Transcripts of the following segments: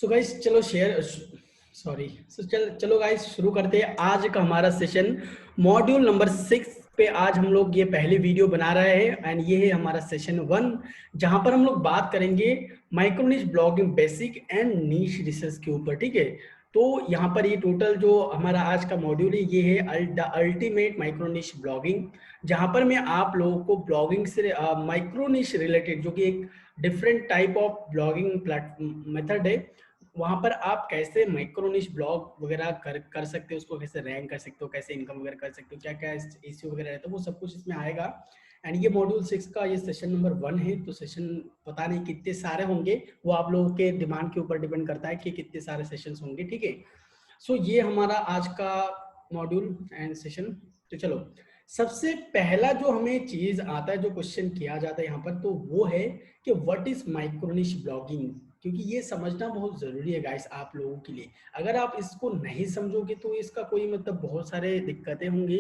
So guys चलो चलो guys शुरू करते हैं आज का हमारा सेशन। मॉड्यूल नंबर 6 पे आज हम लोग ये पहली वीडियो बना रहे हैं एंड ये है हमारा सेशन 1, जहां पर हम लोग बात करेंगे माइक्रो निश blogging basic and niche research के ऊपर। ठीक है, तो यहाँ पर ये टोटल जो हमारा आज का मॉड्यूल है ये है द अल्टीमेट माइक्रो निश ब्लॉगिंग, जहां पर मैं आप लोगों को ब्लॉगिंग से माइक्रो निश रिलेटेड, जो कि एक different type of blogging method है, वहां पर आप कैसे माइक्रो निश ब्लॉग वगैरह कर सकते हो, उसको कैसे रैंक कर सकते हो, कैसे इनकम वगैरह कर सकते हो, क्या क्या इश्यू वगैरह रहता है, वो सब कुछ इसमें आएगा। एंड ये मॉड्यूल 6 का ये सेशन नंबर 1 है, तो सेशन पता नहीं कितने सारे होंगे, वो आप लोगों के डिमांड के ऊपर डिपेंड करता है कि कितने सारे सेशंस होंगे। ठीक है, सो ये हमारा आज का मॉड्यूल एंड सेशन। तो चलो, सबसे पहला जो हमें चीज आता है, जो क्वेश्चन किया जाता है यहाँ पर, तो वो है कि व्हाट इज माइक्रोनिश ब्लॉगिंग, क्योंकि ये समझना बहुत जरूरी है गाइस आप लोगों के लिए। अगर आप इसको नहीं समझोगे तो इसका कोई मतलब बहुत सारे दिक्कतें होंगी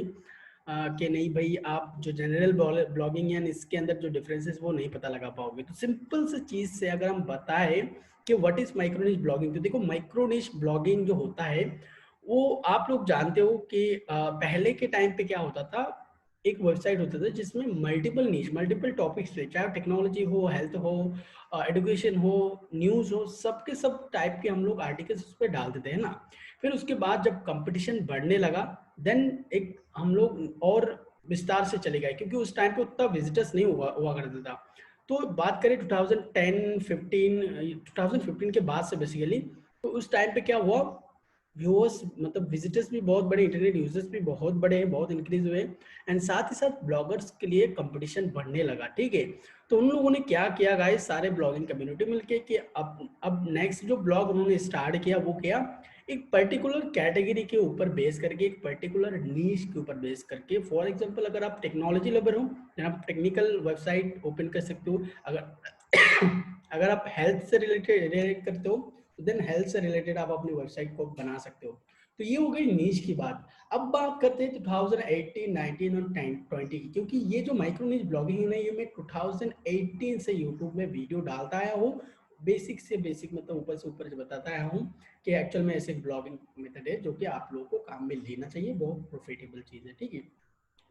कि नहीं भाई, आप जो जनरल ब्लॉगिंग है इसके अंदर जो डिफरेंसेस वो नहीं पता लगा पाओगे। तो सिंपल सी चीज से अगर हम बताएं कि व्हाट इज माइक्रोनिश ब्लॉगिंग, तो देखो माइक्रोनिश ब्लॉगिंग जो होता है वो आप लोग जानते हो कि पहले के टाइम पे क्या होता था, एक वेबसाइट होता था जिसमें मल्टीपल नीश मल्टीपल टॉपिक्स थे, चाहे टेक्नोलॉजी हो, हेल्थ हो, एजुकेशन हो, न्यूज हो, सबके सब टाइप के हम लोग आर्टिकल्स उस पर डालते थे, है ना। फिर उसके बाद जब कंपटीशन बढ़ने लगा, देन एक हम लोग और विस्तार से चले गए, क्योंकि उस टाइम पे उतना विजिटर्स नहीं हुआ करता था। तो बात करें 2015 के बाद से बेसिकली, तो उस टाइम पे क्या हुआ, व्यूअर्स मतलब विजिटर्स भी बहुत बड़े, इंटरनेट यूजर्स भी बहुत बड़े हैं, बहुत इंक्रीज हुए, एंड साथ ही साथ ब्लॉगर्स के लिए कंपटीशन बढ़ने लगा। ठीक है, तो उन लोगों ने क्या किया गाइस, सारे ब्लॉगिंग कम्युनिटी मिलके कि अब नेक्स्ट जो ब्लॉग उन्होंने स्टार्ट किया वो किया, एक पर्टिकुलर कैटेगरी के ऊपर बेस करके, एक पर्टिकुलर नीश के ऊपर बेस करके। फॉर एग्जांपल, अगर आप टेक्नोलॉजी लवर हो तो आप टेक्निकल वेबसाइट ओपन कर सकते हो। अगर अगर आप हेल्थ से रिलेटेड करते हो तो देन हेल्थ से रिलेटेड आप अपनी वेबसाइट को बना सकते हो। तो ये हो गई नीश की बात। अब बात करते हैं 2018, 19 और 20 की, क्योंकि ये जो माइक्रो नीश ब्लॉगिंग है ना, ये मैं 2018 से यूट्यूब में वीडियो डालता आया हूँ। बेसिक से बेसिक मतलब ऊपर से ऊपर बताता आया हूँ कि एक्चुअल में ऐसे ब्लॉगिंग मेथड है जो कि आप लोगों को काम में लेना चाहिए, बहुत प्रॉफिटेबल चीज़ है। ठीक है,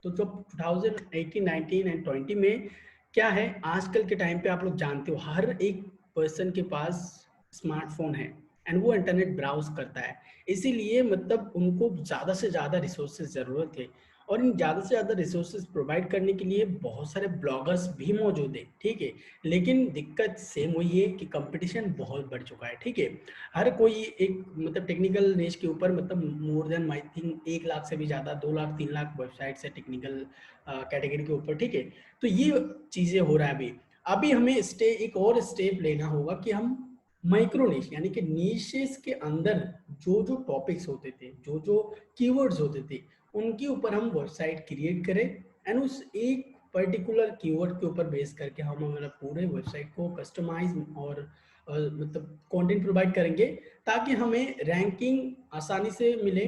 तो जब 2018, 19 एंड 20 में क्या है, आजकल के टाइम पे आप लोग जानते हो हर एक पर्सन के पास स्मार्टफोन है एंड वो इंटरनेट ब्राउज करता है। इसीलिए मतलब उनको ज़्यादा से ज़्यादा रिसोर्सेज ज़रूरत है, और इन ज़्यादा से ज़्यादा रिसोर्सेज प्रोवाइड करने के लिए बहुत सारे ब्लॉगर्स भी मौजूद हैं। ठीक है, लेकिन दिक्कत सेम वही है कि कंपटीशन बहुत बढ़ चुका है। ठीक है, हर कोई एक मतलब टेक्निकल निश के ऊपर मतलब more than I think 1 lakh से भी ज़्यादा, 2 लाख 3 लाख वेबसाइट्स है टेक्निकल कैटेगरी के ऊपर। ठीक है, तो ये चीज़ें हो रहा है अभी। अभी हमें एक और स्टेप लेना होगा कि हम माइक्रो निश यानी कि निशेस के अंदर जो जो टॉपिक्स होते थे, जो जो कीवर्ड्स होते थे, उनके ऊपर हम वेबसाइट क्रिएट करें एंड उस एक पर्टिकुलर कीवर्ड के ऊपर बेस करके हम हमारा पूरे वेबसाइट को कस्टमाइज और मतलब कंटेंट प्रोवाइड करेंगे, ताकि हमें रैंकिंग आसानी से मिले,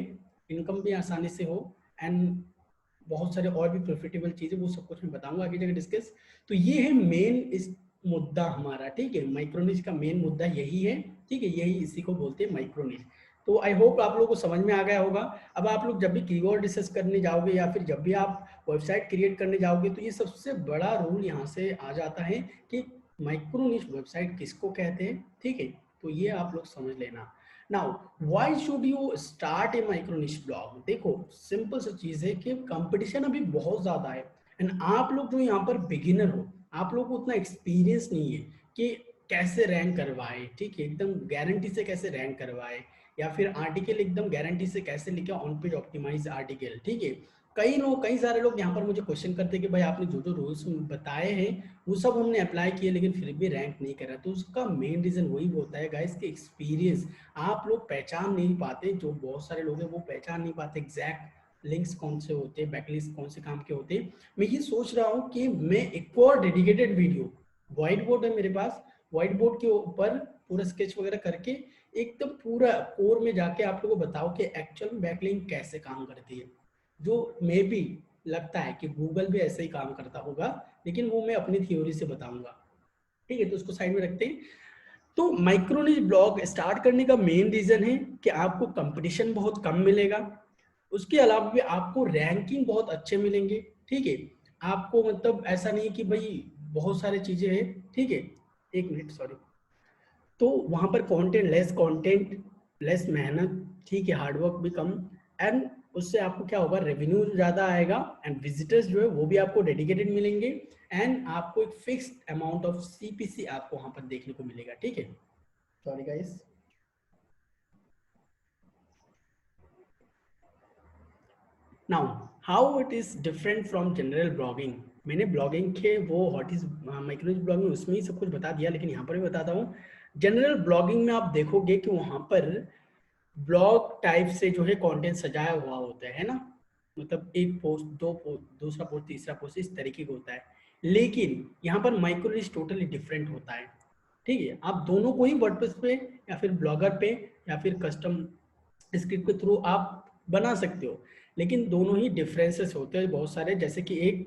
इनकम भी आसानी से हो, एंड बहुत सारे और भी प्रॉफिटेबल चीजें, वो सब कुछ मैं बताऊंगा आगे जाकर डिस्कस। तो ये है मेन इस मुद्दा हमारा। ठीक है, माइक्रोनिश का मेन मुद्दा यही है। ठीक है, यही इसी को बोलते हैं माइक्रोनिश। तो आई होप आप लोगों को समझ में आ गया होगा। अब आप लोग जब भी कीवर्ड रिसर्च करने जाओगे या फिर जब भी आप वेबसाइट क्रिएट करने जाओगे, तो ये सबसे बड़ा रूल यहाँ से आ जाता है कि माइक्रोनिश वेबसाइट किसको कहते हैं। ठीक है, तो ये आप लोग समझ लेना। Now why should you start A micro निश ब्लॉग। देखो सिंपल सी चीज है कि कंपटीशन अभी बहुत ज्यादा है, एंड आप लोग जो यहाँ पर बिगिनर हो, आप लोग को उतना एक्सपीरियंस नहीं है कि कैसे रैंक करवाए। ठीक है, एकदम गारंटी से कैसे रैंक करवाए, या फिर आर्टिकल एकदम गारंटी से कैसे लिखे ऑन पेज ऑप्टिमाइज आर्टिकल। ठीक है, कई सारे लोग यहाँ पर मुझे क्वेश्चन करते हैं कि भाई आपने जो जो रूल्स बताए हैं वो सब हमने अप्लाई किए लेकिन फिर भी रैंक नहीं करा। तो उसका मेन रीजन वही होता है गाइस कि एक्सपीरियंस आप लोग पहचान नहीं पाते। जो बहुत सारे लोग हैं वो पहचान नहीं पाते एग्जैक्ट लिंक्स कौन से होते हैं, बैकलिंक्स कौन से काम के होते हैं। मैं ये सोच रहा हूँ कि मैं एक और डेडिकेटेड वीडियो, व्हाइट बोर्ड है मेरे पास, व्हाइट बोर्ड के ऊपर पूरा स्केच वगैरह करके एकदम पूरा कोर में जाके आप लोगों को बताओ कि एक्चुअल में बैकलिंक कैसे काम करती है, जो मे बी लगता है कि गूगल भी ऐसे ही काम करता होगा, लेकिन वो मैं अपनी थ्योरी से बताऊंगा। ठीक है, तो उसको साइड में रखते हैं। तो माइक्रो निश ब्लॉग स्टार्ट करने का मेन रीजन है कि आपको कंपटीशन बहुत कम मिलेगा, उसके अलावा भी आपको रैंकिंग बहुत अच्छे मिलेंगे, ठीक है। आपको मतलब ऐसा नहीं कि भाई बहुत सारी चीजें हैं, ठीक है, एक मिनट सॉरी। तो वहां पर कंटेंट लेस मेहनत, ठीक है, हार्डवर्क भी कम, एंड उससे आपको क्या होगा, रेवेन्यू ज्यादा आएगा, एंड विजिटर्स जो है वो भी आपको डेडिकेटेड मिलेंगे, एंड आपको एक फिक्स्ड अमाउंट ऑफ सीपीसी आपको वहां पर देखने को मिलेगा, ठीक है। Sorry guys. Now how it is different from general blogging. मैंने ब्लॉगिंग के वो व्हाट इज माइक्रो ब्लॉगिंग उसमें ही सब कुछ बता दिया, लेकिन यहाँ पर भी बताता हूँ। जनरल ब्लॉगिंग में आप देखोगे कि वहां पर ब्लॉग टाइप से जो है कंटेंट सजाया हुआ होता है ना, मतलब एक पोस्ट, दो पोस्ट, दूसरा पोस्ट, तीसरा पोस्ट, इस तरीके का होता है। लेकिन यहाँ पर माइक्रो रीच टोटली डिफरेंट होता है, ठीक है। आप दोनों को ही वर्डप्रेस पे या फिर ब्लॉगर पे या फिर कस्टम स्क्रिप्ट के थ्रू आप बना सकते हो, लेकिन दोनों ही डिफरेंसेस होते हैं बहुत सारे। जैसे कि एक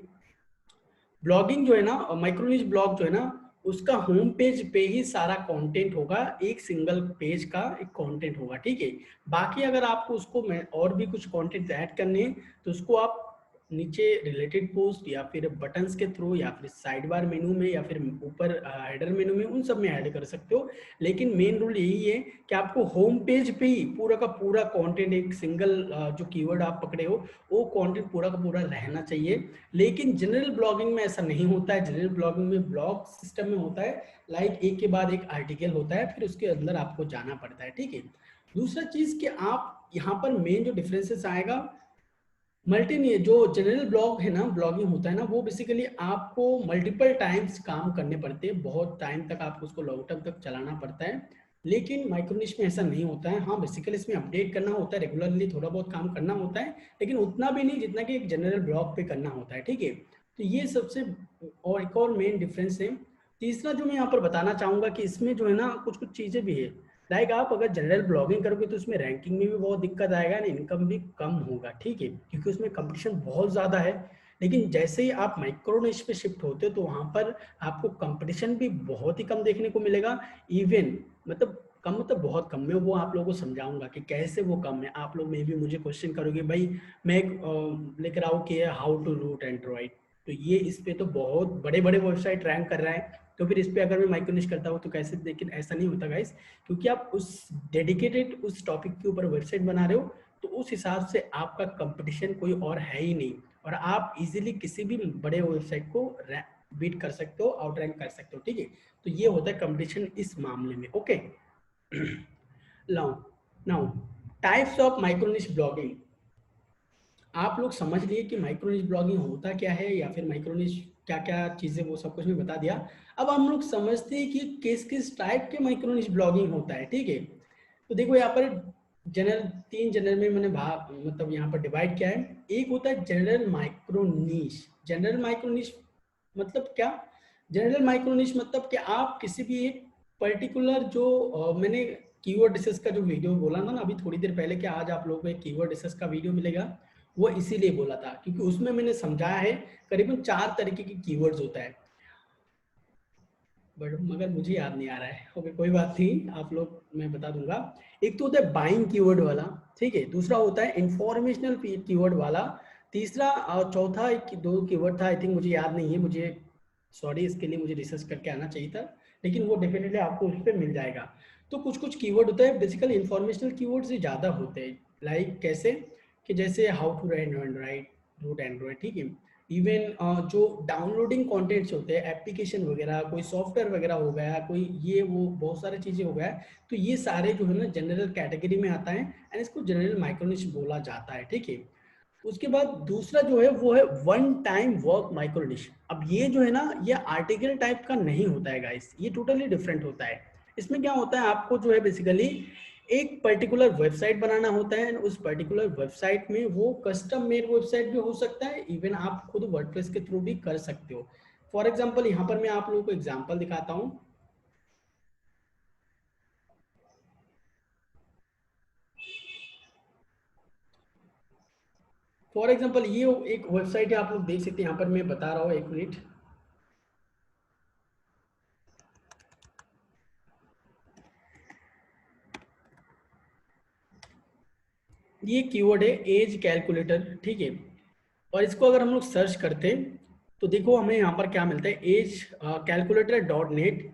ब्लॉगिंग जो है ना, माइक्रोनिश ब्लॉग जो है ना, उसका होम पेज पे ही सारा कंटेंट होगा, एक सिंगल पेज का एक कंटेंट होगा, ठीक है। बाकी अगर आपको उसको में और भी कुछ कंटेंट ऐड करने हैं तो उसको आप नीचे रिलेटेड पोस्ट या फिर बटन्स के थ्रू या फिर साइड बार मेनू में या फिर ऊपर हेडर मेनू में, उन सब में ऐड कर सकते हो। लेकिन मेन रूल यही है कि आपको होम पेज पे ही पूरा का पूरा कंटेंट, एक सिंगल जो कीवर्ड आप पकड़े हो वो कंटेंट पूरा का पूरा रहना चाहिए। लेकिन जनरल ब्लॉगिंग में ऐसा नहीं होता है। जनरल ब्लॉगिंग में ब्लॉग सिस्टम में होता है, लाइक एक के बाद एक आर्टिकल होता है, फिर उसके अंदर आपको जाना पड़ता है, ठीक है। दूसरा चीज कि आप यहाँ पर मेन जो डिफरेंसेस आएगा, मल्टी नहीं, जो जनरल ब्लॉग है ना, ब्लॉगिंग होता है ना, वो बेसिकली आपको मल्टीपल टाइम्स काम करने पड़ते हैं, बहुत टाइम तक आपको उसको लॉन्ग टर्म तक चलाना पड़ता है। लेकिन माइक्रोनिश में ऐसा नहीं होता है। हाँ, बेसिकली इसमें अपडेट करना होता है, रेगुलरली थोड़ा बहुत काम करना होता है, लेकिन उतना भी नहीं जितना कि एक जनरल ब्लॉग पे करना होता है, ठीक है। तो ये सबसे और एक और मेन डिफरेंस है। तीसरा जो मैं यहाँ पर बताना चाहूंगा कि इसमें जो है ना कुछ कुछ चीजें भी है, लाइक आप अगर जनरल ब्लॉगिंग करोगे तो उसमें रैंकिंग में भी बहुत दिक्कत आएगा, ना इनकम भी कम होगा, ठीक है, क्योंकि उसमें कंपटीशन बहुत ज़्यादा है। लेकिन जैसे ही आप माइक्रो निश पे शिफ्ट होते हो तो वहाँ पर आपको कंपटीशन भी बहुत ही कम देखने को मिलेगा। इवन मतलब कम, मतलब बहुत कम। मैं वो आप लोगों को समझाऊंगा कि कैसे वो कम है। आप लोग में भी मुझे क्वेश्चन करोगे, भाई मैं एक लेकर आऊँ कि हाउ टू रूट एंड्रॉइड, तो ये इस पे तो बहुत बड़े बड़े वेबसाइट रैंक कर रहा है, तो फिर इस पे अगर मैं माइक्रो निश करता हूँ तो कैसे। लेकिन ऐसा नहीं होता गाइस, क्योंकि आप उस डेडिकेटेड उस टॉपिक के ऊपर वेबसाइट बना रहे हो, तो उस हिसाब से आपका कंपटीशन कोई और है ही नहीं, और आप इजीली किसी भी बड़े वेबसाइट को बीट कर सकते हो, आउट रैंक कर सकते हो, ठीक है। तो ये होता है कंपटीशन इस मामले में, okay. Now now types of micro niche blogging. आप लोग समझ लिए कि माइक्रोनिश ब्लॉगिंग होता क्या है, या फिर माइक्रोनिश क्या क्या चीजें, वो सब कुछ मैं बता दिया। अब हम लोग समझते हैं कि किस किस टाइप के माइक्रोनिश ब्लॉगिंग होता है, ठीक है। तो देखो यहाँ पर जनरल, तीन जनरल में मैंने भाग मतलब यहाँ पर डिवाइड किया है। एक होता है जनरल माइक्रोनिश। जनरल माइक्रोनिश मतलब क्या? जनरल माइक्रोनिश मतलब कि आप किसी भी एक पर्टिकुलर जो मैंने कीवर्ड डिस्कस का जो वीडियो बोला था ना अभी थोड़ी देर पहले, कि आज आप लोगों को एक कीवर्ड डिस्कस का वीडियो मिलेगा, वो इसीलिए बोला था क्योंकि उसमें मैंने समझाया है करीबन 4 तरीके के कीवर्ड्स होता है, बट मगर मुझे याद नहीं आ रहा है। ओके, कोई बात नहीं, आप लोग मैं बता दूंगा। एक तो होता है बाइंग कीवर्ड वाला, ठीक है। दूसरा होता है इंफॉर्मेशनल कीवर्ड वाला। तीसरा और चौथा एक दो कीवर्ड था, आई थिंक मुझे याद नहीं है, मुझे सॉरी, इसके लिए मुझे रिसर्च करके आना चाहिए था, लेकिन वो डेफिनेटली आपको उस पर मिल जाएगा। तो कुछ कुछ कीवर्ड होता है, बेसिकली इंफॉर्मेशनल कीवर्ड से ज़्यादा होते हैं। लाइक कैसे, कि जैसे how to write root android, ठीक है। इवन जो डाउनलोडिंग कंटेंट्स होते हैं, एप्लीकेशन वगैरह, कोई सॉफ्टवेयर वगैरह हो गया, कोई ये वो बहुत सारी चीज़ें हो गया, तो ये सारे जो है ना जनरल कैटेगरी में आता है, एंड इसको जनरल माइक्रोनिश बोला जाता है, ठीक है। उसके बाद दूसरा जो है वो है वन टाइम वर्क माइक्रोनिश। अब ये जो है ना, ये आर्टिकल टाइप का नहीं होता है गाइस, ये टोटली डिफरेंट होता है। इसमें क्या होता है, आपको जो है बेसिकली एक पर्टिकुलर वेबसाइट बनाना होता है, उस पर्टिकुलर वेबसाइट में वो कस्टम मेड वेबसाइट भी हो सकता है, इवन आप खुद वर्डप्रेस के थ्रू भी कर सकते हो। फॉर एग्जांपल यहाँ पर मैं आप लोगों को एग्जांपल दिखाता हूँ। फॉर एग्जांपल ये एक वेबसाइट है, आप लोग देख सकते हैं, यहाँ पर मैं बता रहा हूँ, एक मिनट। ये कीवर्ड है एज कैलकुलेटर, ठीक है। और इसको अगर हम लोग सर्च करते हैं तो देखो हमें यहाँ पर क्या मिलता है, एज कैलकुलेटर डॉट नेट,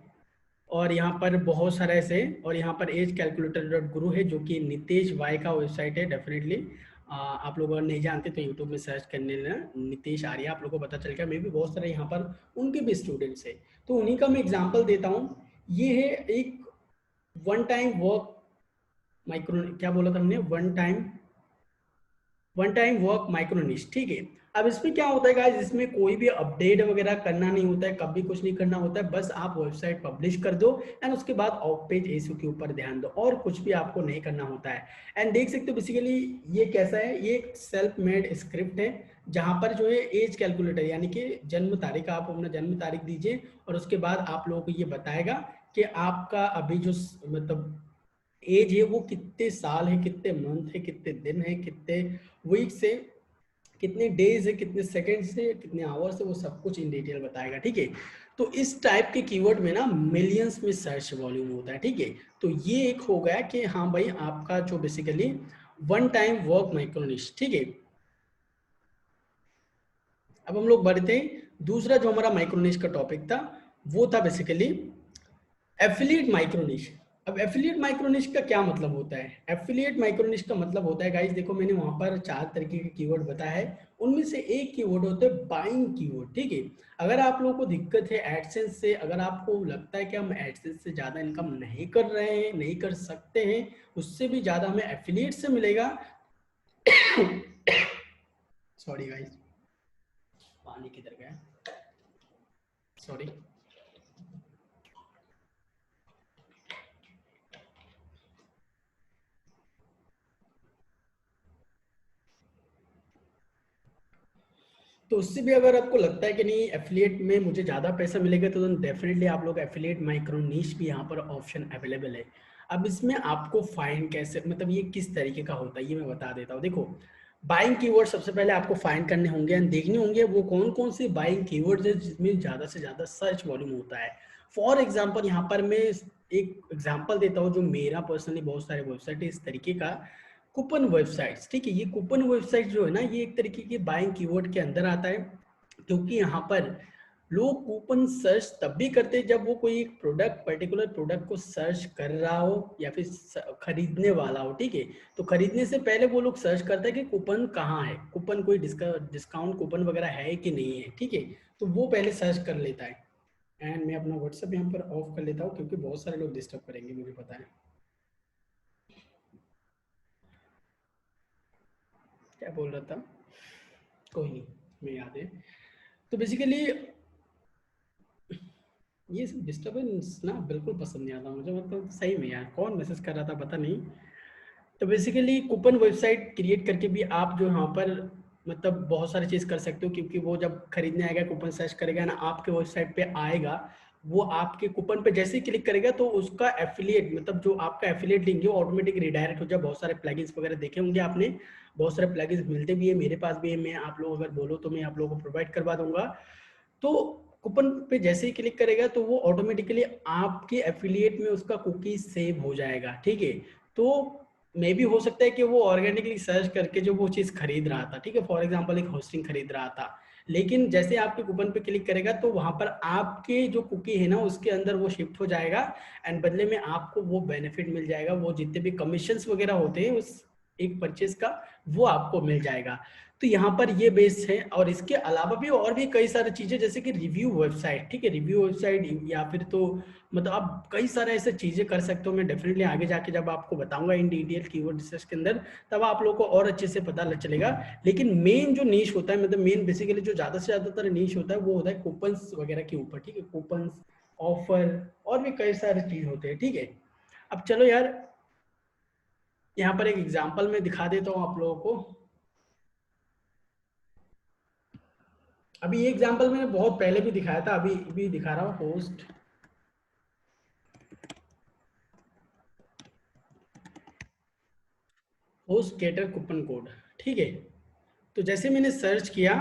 और यहाँ पर बहुत सारा ऐसे, और यहाँ पर एज कैलकुलेटर डॉट गुरु है जो कि नितेश वाई का वेबसाइट है। डेफिनेटली आप लोग अगर नहीं जानते तो यूट्यूब में सर्च करने ना नितेश आर्या, आप लोग को पता चल गया। मे भी बहुत सारे यहाँ पर उनके भी स्टूडेंट्स है, तो उन्हीं का मैं एग्जाम्पल देता हूँ। ये है एक वन टाइम वर्क माइक्रो, क्या बोला था हमने, वन टाइम वर्क माइक्रोनिश, ठीक है। अब इसमें क्या होता है गाइस, इसमें कोई भी अपडेट वगैरह करना नहीं होता है, कभी कुछ नहीं करना होता है, बस आप वेबसाइट पब्लिश कर दो एंड उसके बाद ऑफ पेज एसईओ के ऊपर ध्यान दो, और कुछ भी आपको नहीं करना होता है। एंड देख सकते हो बेसिकली ये कैसा है, ये एक सेल्फ मेड स्क्रिप्ट है जहां पर जो है एज कैलकुलेटर यानी कि जन्म तारीख, आप अपना जन्म तारीख दीजिए और उसके बाद आप लोगों को ये बताएगा कि आपका अभी जो मतलब एज है वो कितने साल है, कितने मंथ है, कितने दिन है, कितने वीक्स है, कितने डेज है, कितने सेकंड्स है, कितने आवर्स है, वो सब कुछ इन डिटेल बताएगा, ठीक है। तो इस टाइप के कीवर्ड में ना मिलियंस में सर्च वॉल्यूम होता है, ठीक है। तो ये एक हो गया कि हाँ भाई आपका जो basically one time work micro niche, ठीक है। अब हम लोग बढ़ते हैं, दूसरा जो हमारा माइक्रोनिश का टॉपिक था वो था बेसिकली एफिलिएट माइक्रोनिश। अब एफिलिएट माइक्रोनिश का क्या मतलब होता है, एफिलिएट माइक्रोनिश का मतलब होता है गाइस, देखो मैंने वहां पर 4 तरीके के कीवर्ड बताया है, उनमें से एक कीवर्ड होता है बाइंग कीवर्ड, ठीक है। अगर आप लोगों को दिक्कत है एडसेंस से, अगर आपको लगता है कि हम एडसेंस से ज्यादा इनकम नहीं कर रहे हैं, नहीं कर सकते हैं, उससे भी ज्यादा हमें एफिलिएट से मिलेगा सॉरी गाइस, पानी किधर गया, सॉरी। तो उससे भी अगर आपको लगता है कि नहीं एफिलिएट में मुझे ज़्यादा पैसा मिलेगा, तो डेफिनेटली आप लोग एफिलिएट माइक्रो नीश भी यहाँ पर ऑप्शन अवेलेबल है। अब इसमें आपको फाइंड कैसे, मतलब ये किस तरीके का होता है ये मैं बता देता हूँ। देखो बाइंग कीवर्ड सबसे पहले आपको फाइंड करने होंगे एंड देखने होंगे वो कौन कौन से बाइंग कीवर्ड्स है जिसमें ज़्यादा से ज़्यादा सर्च वॉल्यूम होता है। फॉर एग्जाम्पल यहाँ पर मैं एक एग्जाम्पल देता हूँ जो मेरा पर्सनली बहुत सारे वेबसाइट है इस तरीके का, कूपन वेबसाइट्स, ठीक है। ये कूपन वेबसाइट जो है ना ये एक तरीके की बाइंग कीवर्ड के अंदर आता है, क्योंकि यहाँ पर लोग कूपन सर्च तब भी करते हैं जब वो कोई एक प्रोडक्ट, पर्टिकुलर प्रोडक्ट को सर्च कर रहा हो या फिर खरीदने वाला हो, ठीक है। तो खरीदने से पहले वो लोग सर्च करते हैं कि कूपन कहाँ है, कूपन कोई डिस्काउंट कूपन वगैरह है कि नहीं है, ठीक है। तो वो पहले सर्च कर लेता है। एंड मैं अपना व्हाट्सएप यहाँ पर ऑफ कर लेता हूँ क्योंकि बहुत सारे लोग डिस्टर्ब करेंगे, मुझे पता है। क्या बोल रहा था, कोई नहीं, मैं याद है। तो बेसिकली ये सब डिस्टर्बेंस ना बिल्कुल पसंद नहीं आता मुझे, मतलब सही में यार कौन मैसेज कर रहा था पता नहीं। तो बेसिकली कूपन वेबसाइट क्रिएट करके भी आप जो यहाँ पर मतलब बहुत सारी चीज़ कर सकते हो, क्योंकि वो जब खरीदने आएगा कूपन सर्च करेगा ना आपके वेबसाइट पे आएगा, वो आपके कूपन पे जैसे ही क्लिक करेगा तो उसका एफिलिएट मतलब जो आपका एफिलिएट लिंक है वो ऑटोमेटिक रिडायरेक्ट हो जाए। बहुत सारे प्लगइन्स वगैरह देखे होंगे आपने, बहुत सारे प्लगइन्स मिलते भी है, मेरे पास भी है, मैं आप लोग अगर बोलो तो मैं आप लोगों को प्रोवाइड करवा दूंगा। तो कूपन पे जैसे ही क्लिक करेगा तो वो ऑटोमेटिकली आपके एफिलिएट में उसका कुकी सेव हो जाएगा, ठीक है। तो मे भी हो सकता है कि वो ऑर्गेनिकली सर्च करके जो वो चीज़ खरीद रहा था, ठीक है, फॉर एग्जांपल एक होस्टिंग खरीद रहा था, लेकिन जैसे आपके कूपन पे क्लिक करेगा तो वहां पर आपके जो कुकी है ना उसके अंदर वो शिफ्ट हो जाएगा एंड बदले में आपको वो बेनिफिट मिल जाएगा, वो जितने भी कमीशंस वगैरह होते हैं उस एक परचेज का वो आपको मिल जाएगा। तो यहाँ पर ये बेस है, और इसके अलावा भी और भी कई सारी चीजें जैसे कि रिव्यू वेबसाइट, ठीक है, रिव्यू वेबसाइट या फिर तो मतलब आप कई सारे ऐसे चीजें कर सकते हो। मैं डेफिनेटली आगे जाके जब आपको बताऊंगा इन डिटेल कीवर्ड रिसर्च के अंदर तब आप लोगों को और अच्छे से पता लग चलेगा। लेकिन मेन जो नीश होता है, मतलब मेन बेसिकली जो ज्यादा से ज्यादातर नीश होता है वो होता है कूपन्स वगैरह के ऊपर, ठीक है, कूपन्स, ऑफर और भी कई सारे चीज होते हैं, ठीक है। अब चलो यार यहाँ पर एक एग्जाम्पल में दिखा देता हूँ आप लोगों को। अभी ये एग्जांपल मैंने बहुत पहले भी दिखाया था, अभी भी दिखा रहा हूँ, होस्ट गेटर कूपन कोड, ठीक है। तो जैसे मैंने सर्च किया,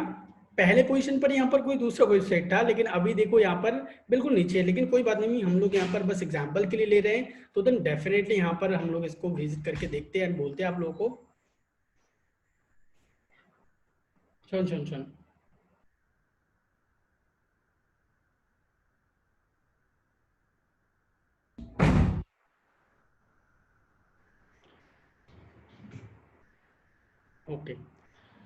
पहले पोजीशन पर यहाँ पर कोई दूसरा वेबसाइट था, लेकिन अभी देखो यहाँ पर बिल्कुल नीचे है, लेकिन कोई बात नहीं, हम लोग यहाँ पर बस एग्जांपल के लिए ले रहे हैं, तो देन डेफिनेटली यहाँ पर हम लोग इसको विजिट करके देखते हैं और बोलते हैं आप लोगों को। सुन सुन सुन। ओके,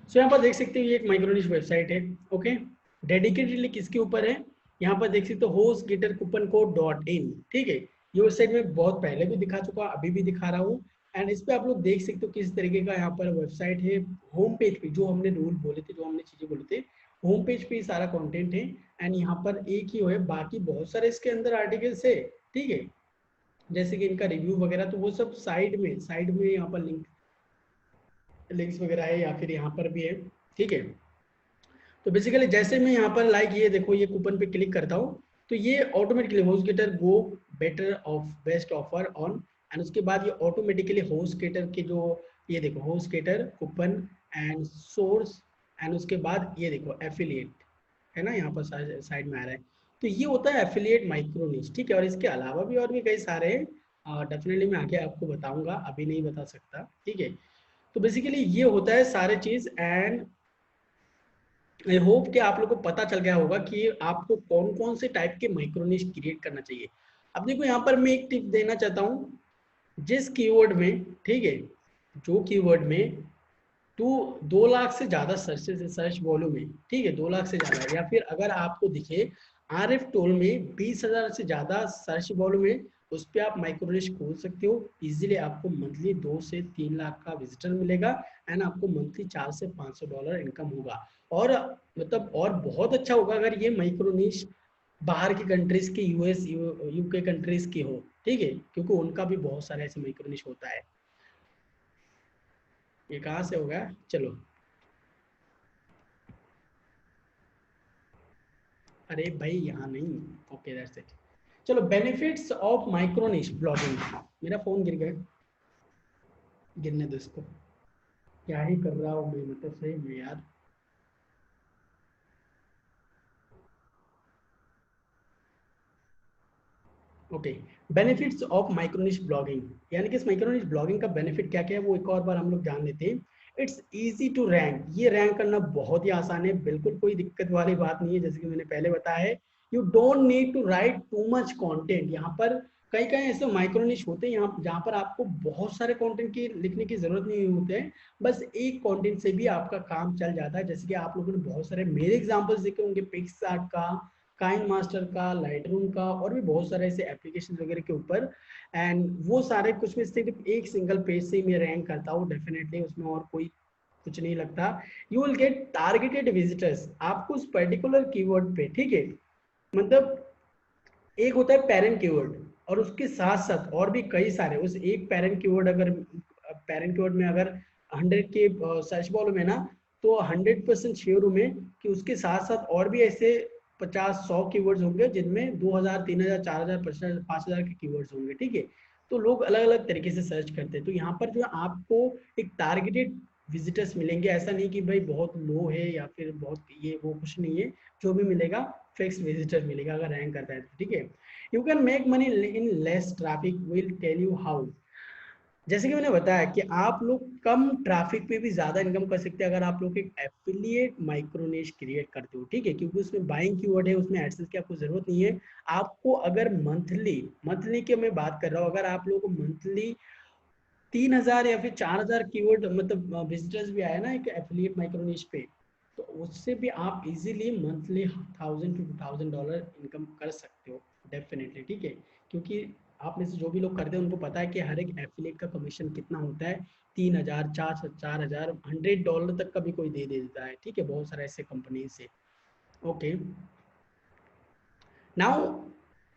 सो यहाँ पर देख सकते हो ये एक माइक्रोनिश वेबसाइट है। ओके, डेडिकेटेडली किसके ऊपर है, यहाँ पर देख सकते हो HostGator coupon code dot in. ठीक है, ये वेबसाइट में बहुत पहले भी दिखा चुका, अभी भी दिखा रहा हूँ। एंड इस पे आप लोग देख सकते हो किस तरीके का यहाँ पर वेबसाइट है। होम पेज पे जो हमने रूल बोले थे, जो हमने चीजें बोले थे, होम पेज पे ही सारा कंटेंट है। एंड यहाँ पर एक ही है, बाकी बहुत सारे इसके अंदर आर्टिकल्स है। ठीक है, जैसे कि इनका रिव्यू वगैरह, तो वो सब साइड में यहाँ पर लिंक्स वगैरह है, या फिर यहाँ पर भी है। ठीक है, तो बेसिकली जैसे मैं यहाँ पर लाइक ये देखो, ये कूपन पे क्लिक करता हूँ, तो ये automatically HostGator go better of best offer on, and उसके बाद ये ऑटोमेटिकली होस्टगेटर के जो, ये देखो HostGator coupon and source, and उसके बाद ये देखो एफिलिएट है ना, यहाँ पर साइड में आ रहा है। तो ये होता है एफिलिएट माइक्रोनिश। ठीक है, और इसके अलावा भी और भी कई सारे हैं, डेफिनेटली मैं आगे आपको बताऊंगा, अभी नहीं बता सकता। ठीक है, तो बेसिकली ये होता है सारे चीज। एंड आई होप कि आप लोग को पता चल गया होगा कि आपको कौन कौन से टाइप के माइक्रोनिश क्रिएट करना चाहिए। अब देखो यहाँ पर मैं एक टिप देना चाहता हूँ, जिस कीवर्ड में, ठीक है, जो कीवर्ड में टू 2 लाख से ज्यादा सर्च वॉल्यूम है, ठीक है, 2 लाख से ज्यादा, या फिर अगर आपको दिखे आर एफ टोल में 20,000 से ज्यादा सर्च वॉल्यूम है, उस पर आप माइक्रोनिश खोल सकते हो इजीली। आपको मंथली 2 से 3 लाख का विजिटर मिलेगा, एंड आपको मंथली $400 से $500 इनकम होगा। और मतलब और बहुत अच्छा होगा अगर ये माइक्रोनिश बाहर की कंट्रीज की, यूएस यूके कंट्रीज की हो। ठीक है, क्योंकि उनका भी बहुत सारे ऐसे माइक्रोनिश होता है। ये कहाँ से होगा, चलो, अरे भाई यहाँ नहीं। Okay that's it. चलो, बेनिफिट्स ऑफ माइक्रोनिश ब्लॉगिंग। मेरा फोन गिर गया, गिरने दो इसको। क्या ही कर रहा हूँ मैं, मतलब सही में यार। Okay, benefits of micro niche blogging, यानी कि इस माइक्रोनिश ब्लॉगिंग का बेनिफिट क्या क्या है वो एक और बार हम लोग जान लेते हैं। इट्स इजी टू रैंक, ये रैंक करना बहुत ही आसान है, बिल्कुल कोई दिक्कत वाली बात नहीं है। जैसे कि मैंने पहले बताया है, you don't need to write too much content. यहाँ पर कई कई ऐसे माइक्रोनिश होते हैं यहाँ जहाँ पर आपको बहुत सारे कंटेंट की लिखने की जरूरत नहीं होती है, बस एक कंटेंट से भी आपका काम चल जाता है। जैसे कि आप लोगों ने बहुत सारे मेरे एग्जांपल्स देखे होंगे, पिक्सआर्ट का, काइन मास्टर का, लाइटरूम का, और भी बहुत सारे ऐसे एप्लीकेशन वगैरह के ऊपर। एंड वो सारे कुछ भी सिर्फ एक सिंगल पेज से ही मैं रैंक करता हूँ डेफिनेटली, उसमें और कोई कुछ नहीं लगता। You will get targeted visitors, आपको उस पर्टिकुलर कीवर्ड पे, ठीक है, मतलब एक होता है पेरेंट कीवर्ड, और उसके साथ साथ और भी कई सारे, उस एक पेरेंट कीवर्ड, अगर पेरेंट कीवर्ड में अगर 100 के सर्च वॉल्यूम है ना, तो 100% श्योर हूं मैं कि उसके साथ साथ और भी ऐसे 50-100 कीवर्ड्स होंगे जिनमें 2,000 3,000 4,000 5,000 के कीवर्ड्स होंगे। ठीक है, तो लोग अलग अलग तरीके से सर्च करते हैं। तो यहाँ पर जो है आपको एक टारगेटेड विजिटर्स मिलेंगे, ऐसा नहीं कि भाई बहुत लो है या फिर बहुत ये वो, कुछ नहीं है। जो भी मिलेगा फिक्स विजिटर मिलेगा अगर रैंक करता है तो। ठीक है, you can make money in less traffic, will tell you how. जैसे कि मैंने बताया कि आप लोग कम ट्रैफिक पे भी ज्यादा इनकम कर सकते हैं अगर आप लोग एक एफिलिएट माइक्रोनिश क्रिएट करते हो। ठीक है, क्योंकि उसमें बाइंग कीवर्ड है, उसमें एडसेंस की आपको जरूरत नहीं है। आपको अगर मंथली मंथली की मैं बात कर रहा हूँ, अगर आप लोगों को मंथली 3,000 या फिर 4,000 कीवर्ड मतलब विजिटर्स भी आए ना एक एफिलिएट माइक्रोनिश पे, तो उससे भी आप इजीली मंथली $1,000 to $2,000 इनकम कर सकते हो डेफिनेटली। ठीक है, क्योंकि आप में से जो भी लोग करते हैं उनको पता है कि हर एक एफिलिएट का कमीशन कितना होता है। 3,000 4,000 $100 तक का भी कोई दे देता है। ठीक है, बहुत सारे ऐसे कंपनी से। ओके, नाउ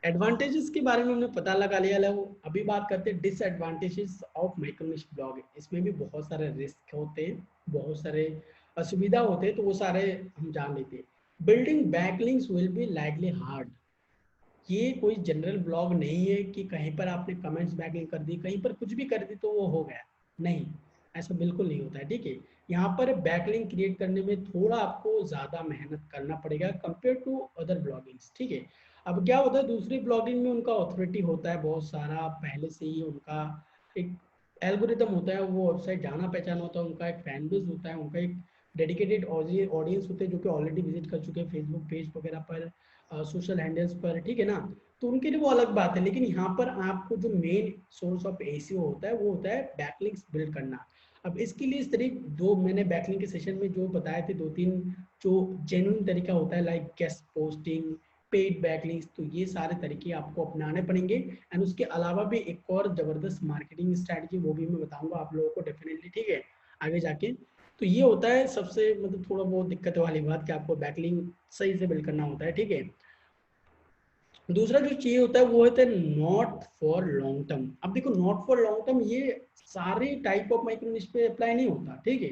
एडवांटेजेस के बारे में हमने पता लगा लिया है, अभी बात करते हैं डिसएडवांटेजेस ऑफ माइक्रोनिश ब्लॉगिंग। इसमें भी बहुत सारे रिस्क होते हैं, बहुत सारे असुविधा होते हैं, तो वो सारे हम जान लेते हैं। Building backlinks will be likely hard, ये कोई जनरल ब्लॉग नहीं है कि कहीं पर आपने कमेंट्स बैकलिंक कर दी, कहीं पर कुछ भी कर दी तो वो हो गया, नहीं, ऐसा बिल्कुल नहीं होता है। ठीक है, यहाँ पर बैकलिंक क्रिएट करने में थोड़ा आपको ज़्यादा मेहनत करना पड़ेगा कंपेयर टू अदर ब्लॉगिंग्स। ठीक है, अब क्या होता है, दूसरी ब्लॉगिंग में उनका ऑथोरिटी होता है बहुत सारा, पहले से ही उनका एक एल्गोरिदम होता है, वो वेबसाइट जाना पहचाना होता है, उनका एक फैन बेस होता है, उनका एक डेडिकेटेड ऑडियंस होते हैं जो कि ऑलरेडी विजिट कर चुके हैं फेसबुक पेज वगैरह पर, सोशल हैंडल्स पर, ठीक है ना, तो उनके लिए वो अलग बात है। लेकिन यहाँ पर आपको जो मेन सोर्स ऑफ एसीओ होता है वो होता है बैकलिंक्स बिल्ड करना। अब इसके लिए सिर्फ दो मैंने बैकलिंक के सेशन में जो बताए थे, 2-3 जो जेन्युइन तरीका होता है, like guest posting, paid backlinks, तो ये सारे तरीके आपको अपनाने पड़ेंगे। एंड उसके अलावा भी एक और जबरदस्त मार्केटिंग स्ट्रैटेजी, वो भी मैं बताऊंगा आप लोगों को डेफिनेटली, ठीक है, आगे जाके। तो ये होता है सबसे मतलब थोड़ा बहुत दिक्कत वाली बात कि आपको बैकलिंक सही से बिल्ड करना होता है, ठीक है। दूसरा जो चाहिए होता है वो होता है नॉट फॉर लॉन्ग टर्म। अब देखो नॉट फॉर लॉन्ग टर्म ये सारे टाइप ऑफ माइक्रो निश पे अप्लाई नहीं होता, ठीक है।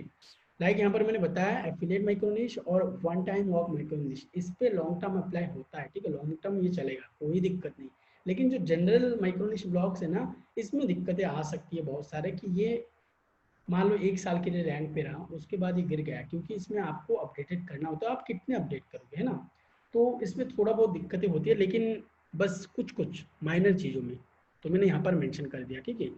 लाइक यहाँ पर मैंने बताया एफिलिएट माइक्रो निश और वन टाइम वर्क माइक्रो निश, इस पे लॉन्ग टर्म अप्लाई होता है, ठीक है, लॉन्ग टर्म ये चलेगा, कोई दिक्कत नहीं। लेकिन जो जनरल माइक्रो निश ब्लॉग्स है ना, इसमें दिक्कतें आ सकती है बहुत सारे, कि ये मान लो 1 साल के लिए रैंक पे रहा, उसके बाद ये गिर गया, क्योंकि इसमें आपको अपडेटेड करना होता है, आप कितने अपडेट करोगे, है ना। तो इसमें थोड़ा बहुत दिक्कतें होती है, लेकिन बस कुछ कुछ माइनर चीज़ों में, तो मैंने यहाँ पर मेंशन कर दिया, ठीक है।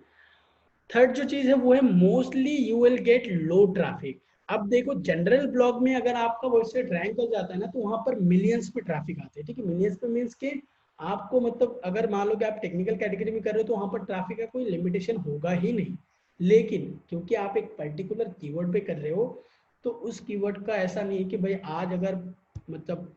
थर्ड जो चीज़ है वो है mostly you will get low traffic. अब देखो जनरल ब्लॉग में अगर आपका वेबसाइट रैंक कर जाता है ना, तो वहाँ पर मिलियंस पे ट्रैफिक आते हैं, ठीक है। मिलियंस पे मीन्स के आपको मतलब अगर मान लो कि आप टेक्निकल कैटेगरी में कर रहे हो तो वहाँ पर ट्रैफिक का कोई लिमिटेशन होगा ही नहीं। लेकिन क्योंकि आप एक पर्टिकुलर कीवर्ड पे कर रहे हो, तो उस कीवर्ड का ऐसा नहीं है कि भाई आज अगर मतलब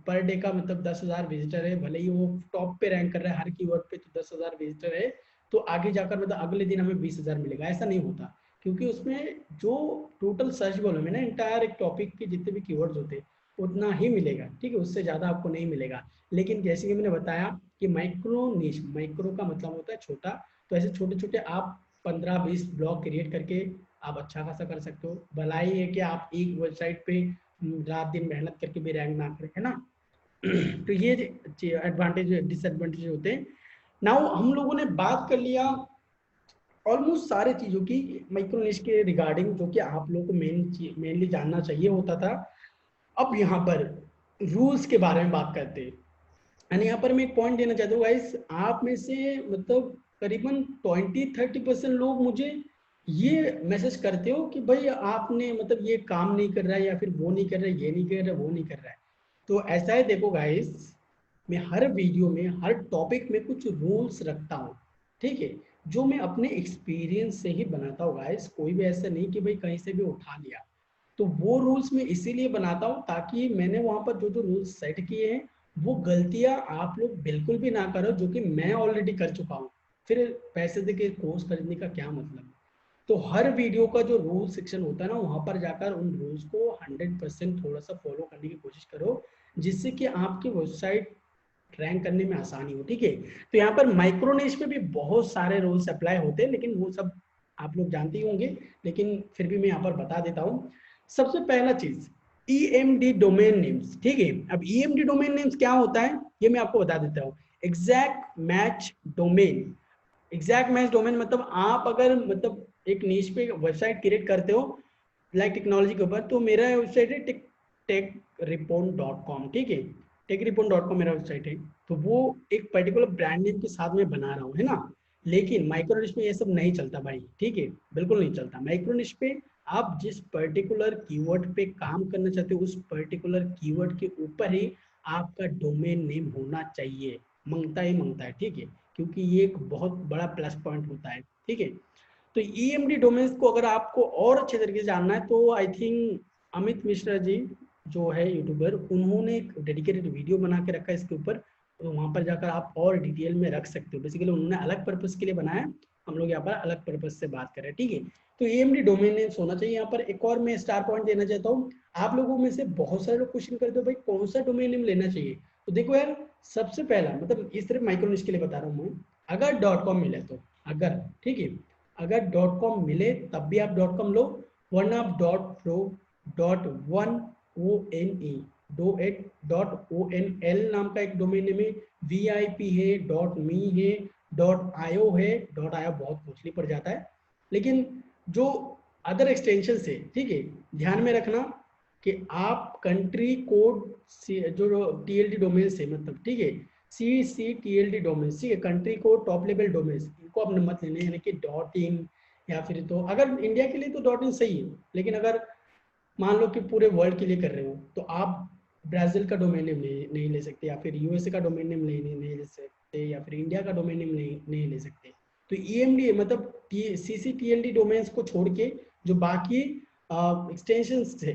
पर डे का मतलब 10,000 विजिटर है, भले ही वो टॉप पे रैंक कर रहा है हर कीवर्ड पे, तो 10,000 विजिटर है, तो आगे जाकर मतलब अगले दिन हमें 20,000 मिलेगा, ऐसा नहीं होता। क्योंकि उसमें जो टोटल सर्च वॉल्यूम है ना, इंटायर एक टॉपिक के जितने भी कीवर्ड्स होते हैं उतना ही मिलेगा, ठीक है, उससे ज़्यादा आपको नहीं मिलेगा। लेकिन जैसे कि मैंने बताया कि माइक्रो निश, माइक्रो का मतलब होता है छोटा, तो ऐसे छोटे छोटे आप 15-20 ब्लॉग क्रिएट करके आप अच्छा खासा कर सकते हो। भलाई है कि आप एक वेबसाइट पे रात दिन मेहनत करके भी रैंक ना करें, है ना। तो ये एडवांटेज डिसएडवांटेज होते हैं। नाउ हम लोगों ने बात कर लिया ऑलमोस्ट सारे चीजों की माइक्रो निश के रिगार्डिंग, जो कि आप लोगों को मेनली जानना चाहिए होता था। अब यहाँ पर रूल्स के बारे में बात करते हैं। एंड यहाँ पर मैं एक पॉइंट देना चाहता हूँ गाइस, आप में से मतलब करीबन 20-30% लोग मुझे ये मैसेज करते हो कि भाई आपने मतलब ये काम नहीं कर रहा है, या फिर वो नहीं कर रहा है, ये नहीं कर रहा है, वो नहीं कर रहा है। तो ऐसा है, देखो गाइस, मैं हर वीडियो में हर टॉपिक में कुछ रूल्स रखता हूँ, ठीक है, जो मैं अपने एक्सपीरियंस से ही बनाता हूँ गाइस। कोई भी ऐसा नहीं कि भाई कहीं से भी उठा लिया। तो वो रूल्स मैं इसीलिए बनाता हूँ ताकि मैंने वहां पर जो जो रूल्स सेट किए हैं वो गलतियां आप लोग बिल्कुल भी ना करो, जो कि मैं ऑलरेडी कर चुका हूँ। फिर पैसे देके कोर्स खरीदने का क्या मतलब है। तो हर वीडियो का जो रूल सेक्शन होता है ना, वहां पर जाकर उन रूल्स को 100% थोड़ा सा फॉलो करने की कोशिश करो, जिससे कि आपकी वेबसाइट रैंक करने में आसानी हो, ठीक है। तो यहाँ पर माइक्रोनिश पे भी बहुत सारे रूल्स अप्लाई होते हैं, लेकिन वो सब आप लोग जानते ही होंगे, लेकिन फिर भी मैं यहाँ पर बता देता हूँ। सबसे पहला चीज EMD डोमेन नेम्स, ठीक है। अब EMD डोमेन नेम्स क्या होता है ये मैं आपको बता देता हूँ। Exact match domain. Exact match domain मतलब आप अगर मतलब एक नीश पे वेबसाइट क्रिएट करते हो लाइक टेक्नोलॉजी के ऊपर, तो मेरा वेबसाइट है techrepon.com, ठीक है, techrepon.com मेरा वेबसाइट है। तो वो एक पर्टिकुलर ब्रांड नेम के साथ में बना रहा हूँ, है ना। लेकिन माइक्रोनिश में ये सब नहीं चलता भाई, ठीक है, बिल्कुल नहीं चलता। माइक्रोनिश पे आप जिस पर्टिकुलर कीवर्ड पे काम करना चाहते हो उस पर्टिकुलर कीवर्ड के ऊपर ही आपका डोमेन नेम होना चाहिए, मांगता ही मांगता है, ठीक है, क्योंकि ये एक बहुत बड़ा प्लस पॉइंट होता है, ठीक है। तो EMD डोमेन्स को अगर आपको और अच्छे तरीके से जानना है तो आई थिंक अमित मिश्रा जी जो है यूट्यूबर, उन्होंने एक डेडिकेटेड वीडियो बना के रखा है इसके ऊपर, तो वहां पर जाकर आप और डिटेल में रख सकते हो। बेसिकली उन्होंने अलग पर्पस के लिए बनाया, हम लोग यहाँ पर अलग पर्पस से बात कर रहे हैं, ठीक है। तो EMD डोमेन नेम्स होना चाहिए। यहाँ पर एक और मैं स्टार पॉइंट देना चाहता हूँ। आप लोगों में से बहुत सारे लोग क्वेश्चन करते हो भाई कौन सा डोमेन नेम लेना चाहिए। तो देखो यार, सबसे पहला मतलब इस सिर्फ माइक्रोनिश के लिए बता रहा हूँ मैं, अगर .com मिले तो, अगर, ठीक है, अगर .com मिले तब भी आप .com लो, वरना आप .pro, .one, .onl नाम का एक डोमेन नेम है, VIP है, .me है, .io है। .io बहुत कॉस्टली पड़ जाता है, लेकिन जो अदर एक्सटेंशन है, ठीक है, ध्यान में रखना कि आप कंट्री कोड जो TLD डोमेन से मतलब, ठीक है, CCTLD डोमेन, ठीक है, country code top level domain, इनको आपने मत लेने, यानी कि .in या फिर, तो अगर इंडिया के लिए तो .in सही है, लेकिन अगर मान लो कि पूरे वर्ल्ड के लिए कर रहे हो, तो आप ब्राजील का डोमेन नेम नहीं ले सकते, या फिर यूएसए का डोमेन नेम नहीं ले सकते, या फिर इंडिया का डोमेन नेम नहीं ले सकते। तो ईएमडी मतलब सीसीटीएलडी डोमेन्स को छोड़ के जो बाकी एक्सटेंशंस थे,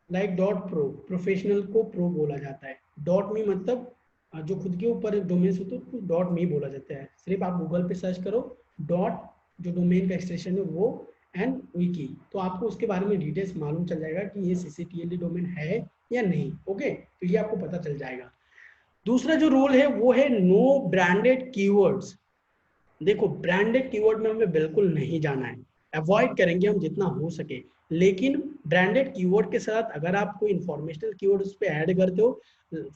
लाइक डॉट प्रो, प्रोफेशनल को प्रो बोला जाता है। डॉट मी मतलब जो खुद के ऊपर डोमेन्स होते हैं उसको डॉट मी बोला जाता है। सिर्फ आप गूगल पे सर्च करो डॉट, जो डोमेन का एक्सटेंशन है वो, एंड विकी, तो आपको उसके बारे में डिटेल्स मालूम चल जाएगा कि ये सीसीटीएलडी डोमेन है या नहीं। ओके, तो ये आपको पता चल जाएगा। दूसरा जो रूल है वो है नो ब्रांडेड कीवर्ड्स। देखो, ब्रांडेड कीवर्ड में हमें बिल्कुल नहीं जाना है, अवॉइड करेंगे हम जितना हो सके। लेकिन ब्रांडेड कीवर्ड के साथ अगर आप कोई इंफॉर्मेशनल कीवर्ड उस पर ऐड करते हो,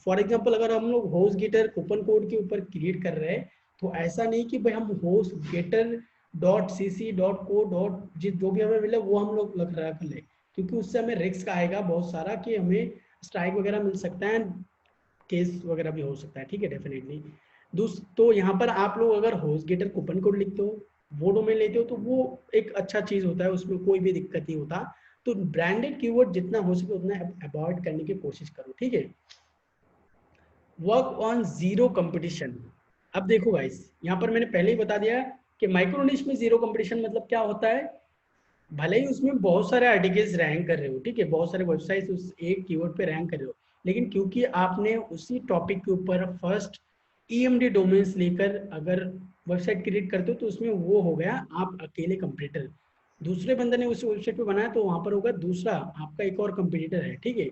फॉर एग्जांपल अगर हम लोग होस्ट गेटर कूपन कोड के ऊपर क्रिएट कर रहे हैं, तो ऐसा नहीं कि भाई हम HostGator dot C C dot co dot जो भी हमें मिले वो हम लोग रख ले, क्योंकि उससे हमें रिस्क आएगा बहुत सारा कि हमें स्ट्राइक वगैरह मिल सकता है, केस वगैरह भी हो सकता है। ठीक है, डेफिनेटली। तो यहाँ पर आप लोग अगर होस्ट गेटर कूपन कोड लिखते हो, वो डोमेन लेते हो, तो वो एक अच्छा चीज होता है, उसमें कोई भी दिक्कत नहीं होता। तो ब्रांडेड कीवर्ड जितना हो सके उतना अवॉइड करने की कोशिश करो। ठीक है, वर्क ऑन जीरो कंपटीशन। अब देखो गाइस, यहाँ पर मैंने पहले ही बता दिया कि माइक्रो निश में जीरो कंपटीशन मतलब क्या होता है। भले ही उसमें बहुत सारे आर्टिकल्स रैंक कर रहे हो, ठीक है, बहुत सारे वेबसाइट्स उस एक कीवर्ड पे रैंक कर रहे हो, लेकिन क्योंकि आपने उसी टॉपिक के ऊपर फर्स्ट ईएमडी डोमेन्स लेकर अगर वेबसाइट क्रिएट करते हो, तो उसमें वो हो गया आप अकेले कंपटीटर। दूसरे बंदे ने उस वेबसाइट पे बनाया तो वहां पर होगा दूसरा आपका एक और कंपटीटर है। ठीक है,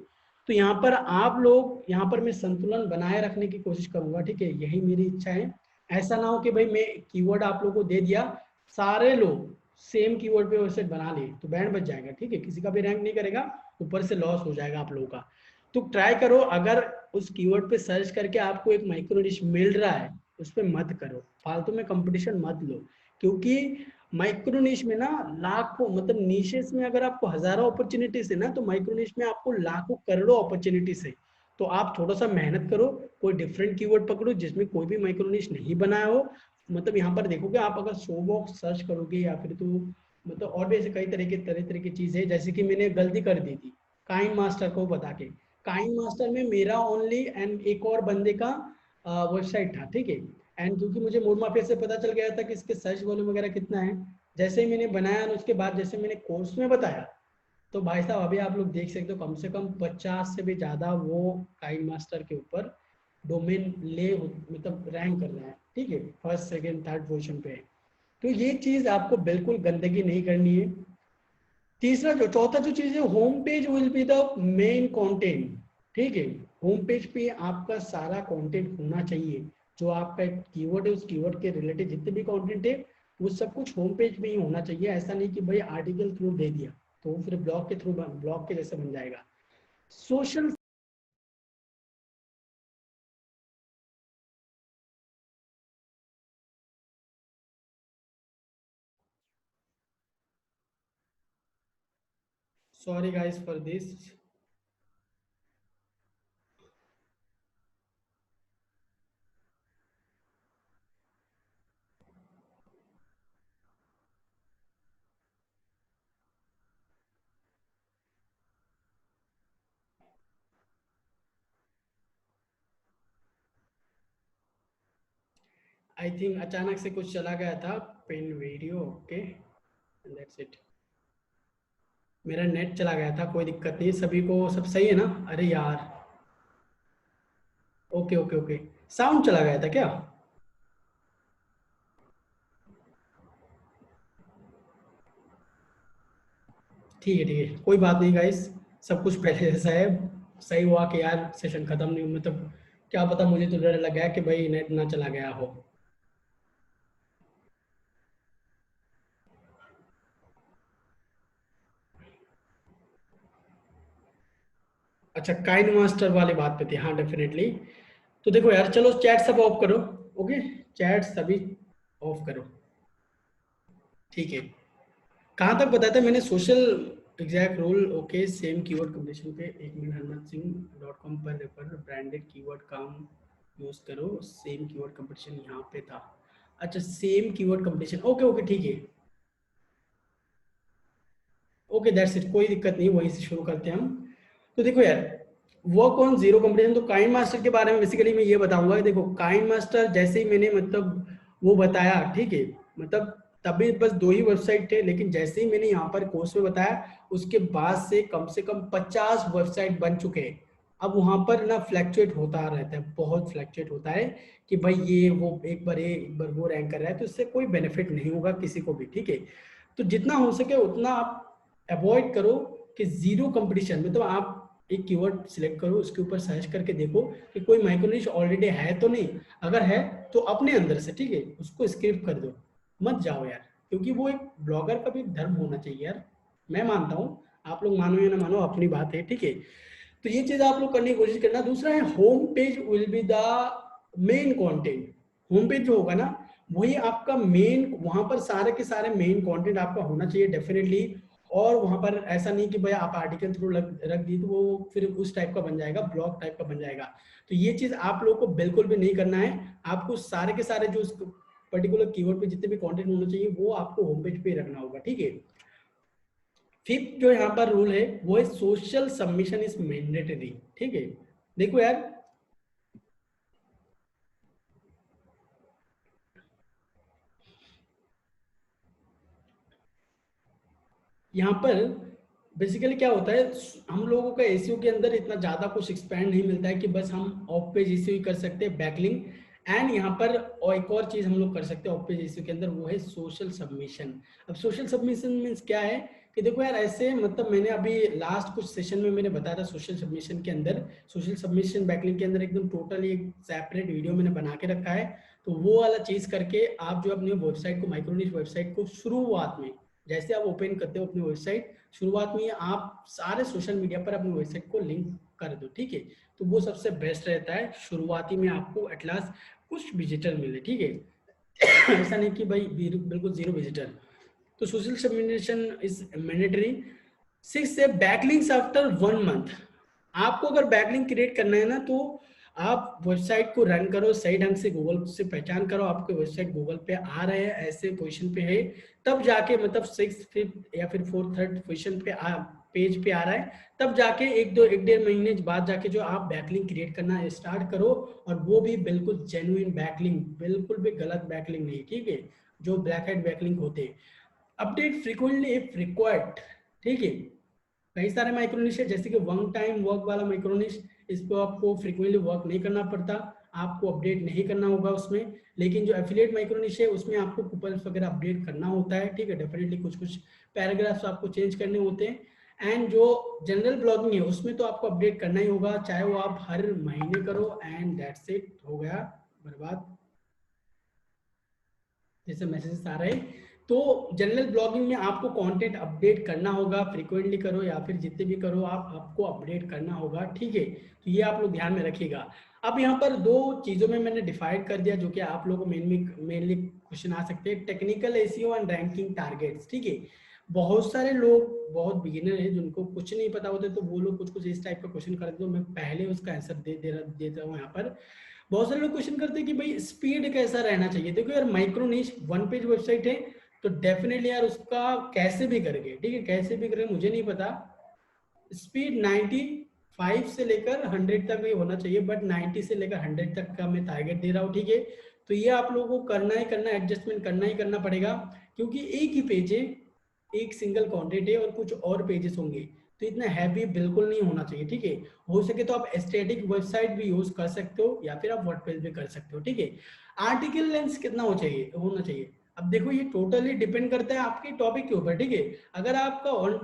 तो यहाँ पर आप लोग, यहाँ पर मैं संतुलन बनाए रखने की कोशिश करूंगा। ठीक है, यही मेरी इच्छा है। ऐसा ना हो कि भाई मैं कीवर्ड आप लोगों को दे दिया, सारे लोग सेम कीवर्ड पे वेबसाइट बना ले तो बैंड बच जाएगा। ठीक है, किसी का भी रैंक नहीं करेगा, ऊपर से लॉस हो जाएगा आप लोगों का। तो ट्राई करो, अगर उस कीवर्ड पे सर्च करके आपको एक माइक्रो निश मिल रहा है, उस पर मत करो, फालतू में कंपटीशन मत लो। क्योंकि माइक्रो निश में ना लाखों, मतलब निशेस में अगर आपको हजारों अपॉर्चुनिटीज है ना, तो माइक्रो निश में आपको लाखों करोड़ों अपॉर्चुनिटीज है। तो आप थोड़ा सा मेहनत करो, कोई डिफरेंट कीवर्ड पकड़ो जिसमें कोई भी माइक्रो निश नहीं बनाया हो। मतलब यहाँ पर देखोगे आप, अगर शो बॉक्स सर्च करोगे या फिर तो मतलब और भी ऐसे कई तरह की चीज है, जैसे कि मैंने गलती कर दी थी काइन मास्टर को बता के। काइन मास्टर में मेरा ओनली एंड एक और बंदे का वेबसाइट था। ठीक है, एंड क्योंकि मुझे मूड माफिया से पता चल गया था कि इसके सर्च वॉल्यूम वगैरह कितना है, जैसे ही मैंने बनाया, उसके बाद जैसे मैंने कोर्स में बताया, तो भाई साहब अभी आप लोग देख सकते हो कम से कम 50 से भी ज्यादा वो काइन मास्टर के ऊपर डोमेन मतलब रैंक कर रहा है। ठीक है, फर्स्ट सेकंड थर्ड पोजीशन पे है। तो ये चीज आपको बिल्कुल गंदगी नहीं करनी है। तीसरा जो चौथा जो चीज है, home page will be the main content. ठीक है, होम पेज पे आपका सारा कंटेंट होना चाहिए। जो आपका कीवर्ड है उस कीवर्ड के रिलेटेड जितने भी कंटेंट है वो सब कुछ होम पेज में ही होना चाहिए। ऐसा नहीं कि भाई आर्टिकल थ्रू दे दिया तो वो फिर ब्लॉग के थ्रू, ब्लॉग के जैसे बन जाएगा। Social, sorry guys for this. I think अचानक से कुछ चला गया था, pin video. Okay, that's it. मेरा नेट चला गया था, कोई दिक्कत नहीं, सभी को सब सही है ना। अरे यार, ओके ओके ओके, साउंड चला गया था क्या? ठीक है, कोई बात नहीं गाइस, सब कुछ पहले जैसा है। सही हुआ कि यार सेशन खत्म नहीं, मतलब क्या पता, मुझे तो डर लग गया कि भाई नेट ना चला गया हो। अच्छा, काइन मास्टर वाली बात पे थी, हाँ डेफिनेटली। तो देखो यार, चलो चैट सब ऑफ करो। ओके, चैट सभी ऑफ करो। ठीक है, कहाँ तक बताया था मैंने? Social exact rule, okay, same keyword combination पे 1 मिनट हरमत सिंह डॉट कॉम पर रेफर ब्रांडेड कीवर्ड काम यूज करो, सेम कीवर्ड कंपटीशन यहाँ पे था। अच्छा, same keyword competition, okay okay, ठीक है। ओके। ओके दैट्स इट, कोई दिक्कत नहीं, वहीं से शुरू करते हैं हम। तो देखो यार, वर्क ऑन जीरो कंपटीशन, तो काइंड मास्टर के बारे में बेसिकली मैं ये बताऊंगा। देखो काइंड मास्टर जैसे ही मैंने मतलब वो बताया, ठीक है, मतलब तभी बस 2 ही वेबसाइट थे, लेकिन जैसे ही मैंने यहाँ पर कोर्स में बताया उसके बाद से कम 50 वेबसाइट बन चुके हैं। अब वहां पर ना फ्लैक्चुएट होता रहता है, बहुत फ्लैक्चुएट होता है कि भाई ये वो एक बार वो रैंक कर रहा है, तो इससे कोई बेनिफिट नहीं होगा किसी को भी, ठीक है। तो जितना हो सके उतना आप अवॉइड करो कि जीरो कंपटीशन, मतलब आप एक कीवर्ड सिलेक्ट करो, उसके ऊपर सर्च करके देखो कि कोई माइक्रो निश ऑलरेडी है तो नहीं, अगर है तो अपने अंदर से, ठीक है, उसको स्क्रिप्ट कर दो, मत जाओ यार, क्योंकि वो एक ब्लॉगर का भी धर्म होना चाहिए यार, मैं मानता हूँ। आप लोग मानो या ना मानो, अपनी बात है, ठीक है। तो ये चीज आप लोग करने की कोशिश करना। दूसरा है home page will be the main content. Home page जो होगा ना वही आपका मेन, वहां पर सारे के सारे मेन कंटेंट आपका होना चाहिए डेफिनेटली। और वहां पर ऐसा नहीं कि भाई आप आर्टिकल थ्रू रख दी तो वो फिर उस टाइप का बन जाएगा, ब्लॉग टाइप का बन जाएगा। तो ये चीज आप लोग को बिल्कुल भी नहीं करना है। आपको सारे के सारे जो उस पर्टिकुलर कीवर्ड पे जितने भी कंटेंट होना चाहिए वो आपको होम पेज पे रखना होगा, ठीक है। फिफ्थ जो यहाँ पर रूल है वो है सोशल सबमिशन इज मैंडेटरी, ठीक है। देखो यार, यहाँ पर बेसिकली क्या होता है, हम लोगों का एसईओ के अंदर इतना ज्यादा कुछ एक्सपैंड नहीं मिलता है कि बस हम ऑफ पेज एसईओ ही कर सकते हैं, बैकलिंक। एंड यहाँ पर और एक और चीज हम लोग कर सकते हैं ऑफ पेज एसईओ के अंदर, वो है सोशल सबमिशन। अब सोशल सबमिशन मीन्स क्या है कि देखो यार, ऐसे मतलब मैंने अभी लास्ट कुछ सेशन में मैंने बताया था सोशल सबमिशन के अंदर, सोशल सबमिशन बैकलिंक के अंदर एकदम टोटली एक सेपरेट वीडियो मैंने बना के रखा है। तो वो वाला चीज करके आप जो अपनी वेबसाइट को, माइक्रोनिश वेबसाइट को शुरुआत में जैसे आप ओपन करते हो अपनी वेबसाइट, शुरुआत में आप सारे सोशल मीडिया पर अपनी वेबसाइट को लिंक कर दो, ठीक है। तो वो सबसे बेस्ट रहता है, शुरुआती में आपको एटलास कुछ विजिटर मिले, ठीक है। ऐसा नहीं कि भाई बिल्कुल जीरो विजिटर। तो सोशल सबमिशन इज मैंडेटरी। 6 है बैकलिंक्स आफ्टर 1 मंथ। आपको अगर बैकलिंक क्रिएट करना है ना, तो आप वेबसाइट को रन करो सही ढंग से, गूगल से पहचान करो आपके वेबसाइट गूगल पे आ रहे हैं, ऐसे पोजीशन पे है, तब जाके मतलब 6th 5th या फिर 4th 3rd पोजीशन पे पेज पे आ रहा है, तब जाके 1-1.5 महीने बाद जाके जो आप बैकलिंक क्रिएट करना स्टार्ट करो। और वो भी बिल्कुल जेन्युइन बैकलिंक, बिल्कुल भी गलत बैकलिंक नहीं, ठीक है, जो ब्लैक हेड बैकलिंक होते हैं। अपडेट फ्रीक्वेंटली इफ रिक्वायर्ड, ठीक है। कई सारे माइक्रोनिश है, जैसे कि वन टाइम वर्क वाला माइक्रोनिश, इस पर आपको फ्रीक्वेंटली वर्क नहीं करना पड़ता, आपको अपडेट नहीं करना होगा उसमें। लेकिन जो एफिलिएट माइक्रोनिश है उसमें आपको कूपन्स वगैरह अपडेट करना होता है, ठीक है, डेफिनेटली कुछ कुछ पैराग्राफ्स आपको चेंज करने होते हैं। एंड जो जनरल ब्लॉगिंग है उसमें तो आपको अपडेट करना ही होगा, चाहे वो आप हर महीने करो। एंड दैट्स इट, हो गया बर्बाद, जैसे मैसेजेस आ रहे हैं। तो जनरल ब्लॉगिंग में आपको कंटेंट अपडेट करना होगा, फ्रीक्वेंटली करो या फिर जितने भी करो आप, आपको अपडेट करना होगा, ठीक है। तो ये आप लोग ध्यान में रखिएगा। अब यहाँ पर 2 चीजों में मैंने डिफाइड कर दिया जो कि आप लोगों को मेनली क्वेश्चन आ सकते हैं, technical SEO and ranking targets, ठीक है। बहुत सारे लोग बहुत बिगिनर हैं जिनको कुछ नहीं पता होते, तो वो लोग कुछ कुछ इस टाइप का क्वेश्चन करते, तो मैं पहले उसका आंसर देता हूँ यहाँ पर। बहुत सारे लोग क्वेश्चन करते हैं कि भाई स्पीड कैसा रहना चाहिए। देखो यार, माइक्रो निश वन पेज वेबसाइट है, तो डेफिनेटली यार उसका कैसे भी करके, ठीक है, कैसे भी करके मुझे नहीं पता, स्पीड 95 से लेकर 100 तक ही होना चाहिए, बट 90 से लेकर 100 तक का मैं टारगेट दे रहा हूँ, ठीक है। तो ये आप लोगों को करना ही करना, एडजस्टमेंट करना ही करना पड़ेगा, क्योंकि एक ही पेज है, एक सिंगल कंटेंट है और कुछ और पेजेस होंगे, तो इतना हैवी बिल्कुल नहीं होना चाहिए, ठीक है। हो सके तो आप स्टैटिक वेबसाइट भी यूज कर सकते हो या फिर आप वर्डप्रेस भी कर सकते हो, ठीक है। आर्टिकल लेंथ कितना होना चाहिए। अब देखो ये टोटली डिपेंड करता है आपके टॉपिक के ऊपर, ठीक है। अगर आपका वन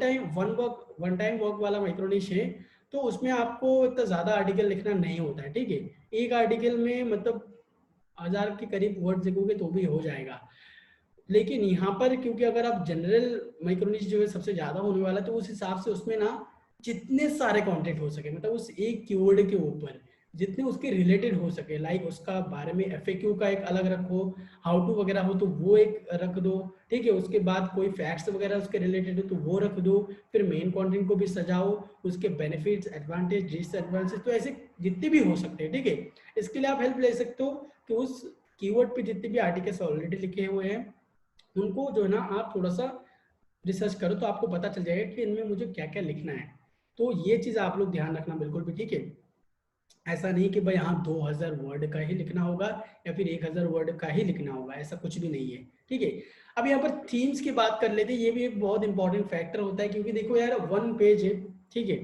टाइम वर्क वाला माइक्रोनिश है, तो उसमें आपको इतना ज्यादा आर्टिकल लिखना नहीं होता है, ठीक है। एक आर्टिकल में मतलब 1000 के करीब वर्ड लिखोगे तो भी हो जाएगा। लेकिन यहाँ पर क्योंकि अगर आप जनरल माइक्रोनिश जो है सबसे ज्यादा होने वाला है, तो उस हिसाब से उसमें ना जितने सारे कंटेंट हो सके, मतलब उस एक कीवर्ड के ऊपर जितने उसके रिलेटेड हो सके, लाइक उसका बारे में एफएक्यू का एक अलग रखो, हाउ टू वगैरह हो तो वो एक रख दो, ठीक है। उसके बाद कोई फैक्ट्स वगैरह उसके रिलेटेड हो तो वो रख दो, फिर मेन कंटेंट को भी सजाओ, उसके बेनिफिट्स, एडवांटेज, डिसएडवांटेज, तो ऐसे जितने भी हो सकते हैं, ठीक है। इसके लिए आप हेल्प ले सकते हो कि उस कीवर्ड पे जितने भी आर्टिकल्स ऑलरेडी लिखे हुए हैं उनको जो है ना आप थोड़ा सा रिसर्च करो तो आपको पता चल जाएगा कि इनमें मुझे क्या क्या लिखना है। तो ये चीज़ आप लोग ध्यान रखना बिल्कुल भी, ठीक है। ऐसा नहीं कि भाई हाँ 2000 वर्ड का ही लिखना होगा या फिर 1000 वर्ड का ही लिखना होगा, ऐसा कुछ भी नहीं है, ठीक है। अब यहाँ पर थीम्स की बात कर लेते हैं, ये भी एक बहुत इंपॉर्टेंट फैक्टर होता है, क्योंकि देखो यार 1 पेज है, ठीक है।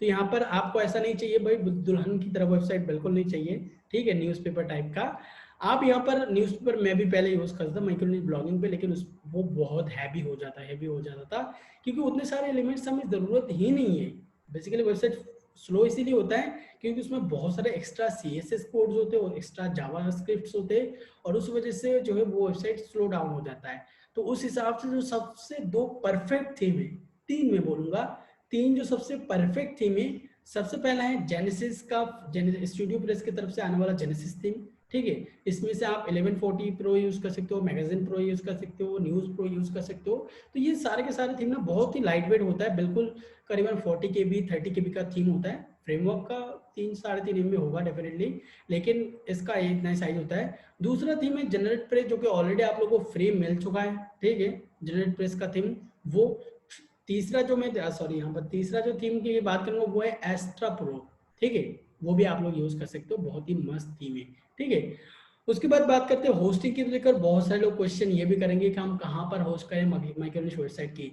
तो यहाँ पर आपको ऐसा नहीं चाहिए भाई दुल्हन की तरह वेबसाइट, बिल्कुल नहीं चाहिए, ठीक है, न्यूज़पेपर टाइप का। आप यहाँ पर न्यूज़पेपर मैं भी पहले यूज़ करता था माइक्रो न्यूज ब्लॉगिंग पे, लेकिन वो बहुत हैवी हो जाता था, क्योंकि उतने सारे एलिमेंट्स हमें ज़रूरत ही नहीं है। बेसिकली वेबसाइट स्लो इसीलिए होता है क्योंकि उसमें बहुत सारे एक्स्ट्रा CSS कोड्स होते हैं और एक्स्ट्रा जावास्क्रिप्ट्स होते हैं, और उस वजह से जो है वो वेबसाइट स्लो डाउन हो जाता है। तो उस हिसाब से जो सबसे दो परफेक्ट थीम है, तीन मैं बोलूंगा, तीन जो सबसे परफेक्ट थीम है, सबसे पहला है जेनेसिस का, स्टूडियो प्रेस की तरफ से आने वाला जेनेसिस थीम, ठीक है। इसमें से आप 1140 प्रो यूज कर सकते हो, मैगजीन प्रो यूज कर सकते हो, न्यूज प्रो यूज कर सकते हो। तो ये सारे के सारे थीम ना बहुत ही लाइट वेट होता है, बिल्कुल करीबन 40 KB 30 KB का थीम होता है। फ्रेमवर्क का 3-3.5 MB होगा डेफिनेटली, लेकिन इसका इतना साइज होता है। दूसरा थीम है जनरेट प्रेस, जो कि ऑलरेडी आप लोगों को फ्री मिल चुका है, ठीक है, जनरेट प्रेस का थीम वो। तीसरा जो मैं सॉरी यहाँ पर तीसरा जो थीम की बात करूंगा वो है एस्ट्रा प्रो, ठीक है, वो भी आप लोग यूज कर सकते हो, बहुत ही मस्त थीम है, ठीक है। उसके बाद बात करते हैं होस्टिंग की लेकर, बहुत सारे लोग क्वेश्चन ये भी करेंगे कि हम कहाँ पर होस्ट करें माइक्रोनिश वेबसाइट की।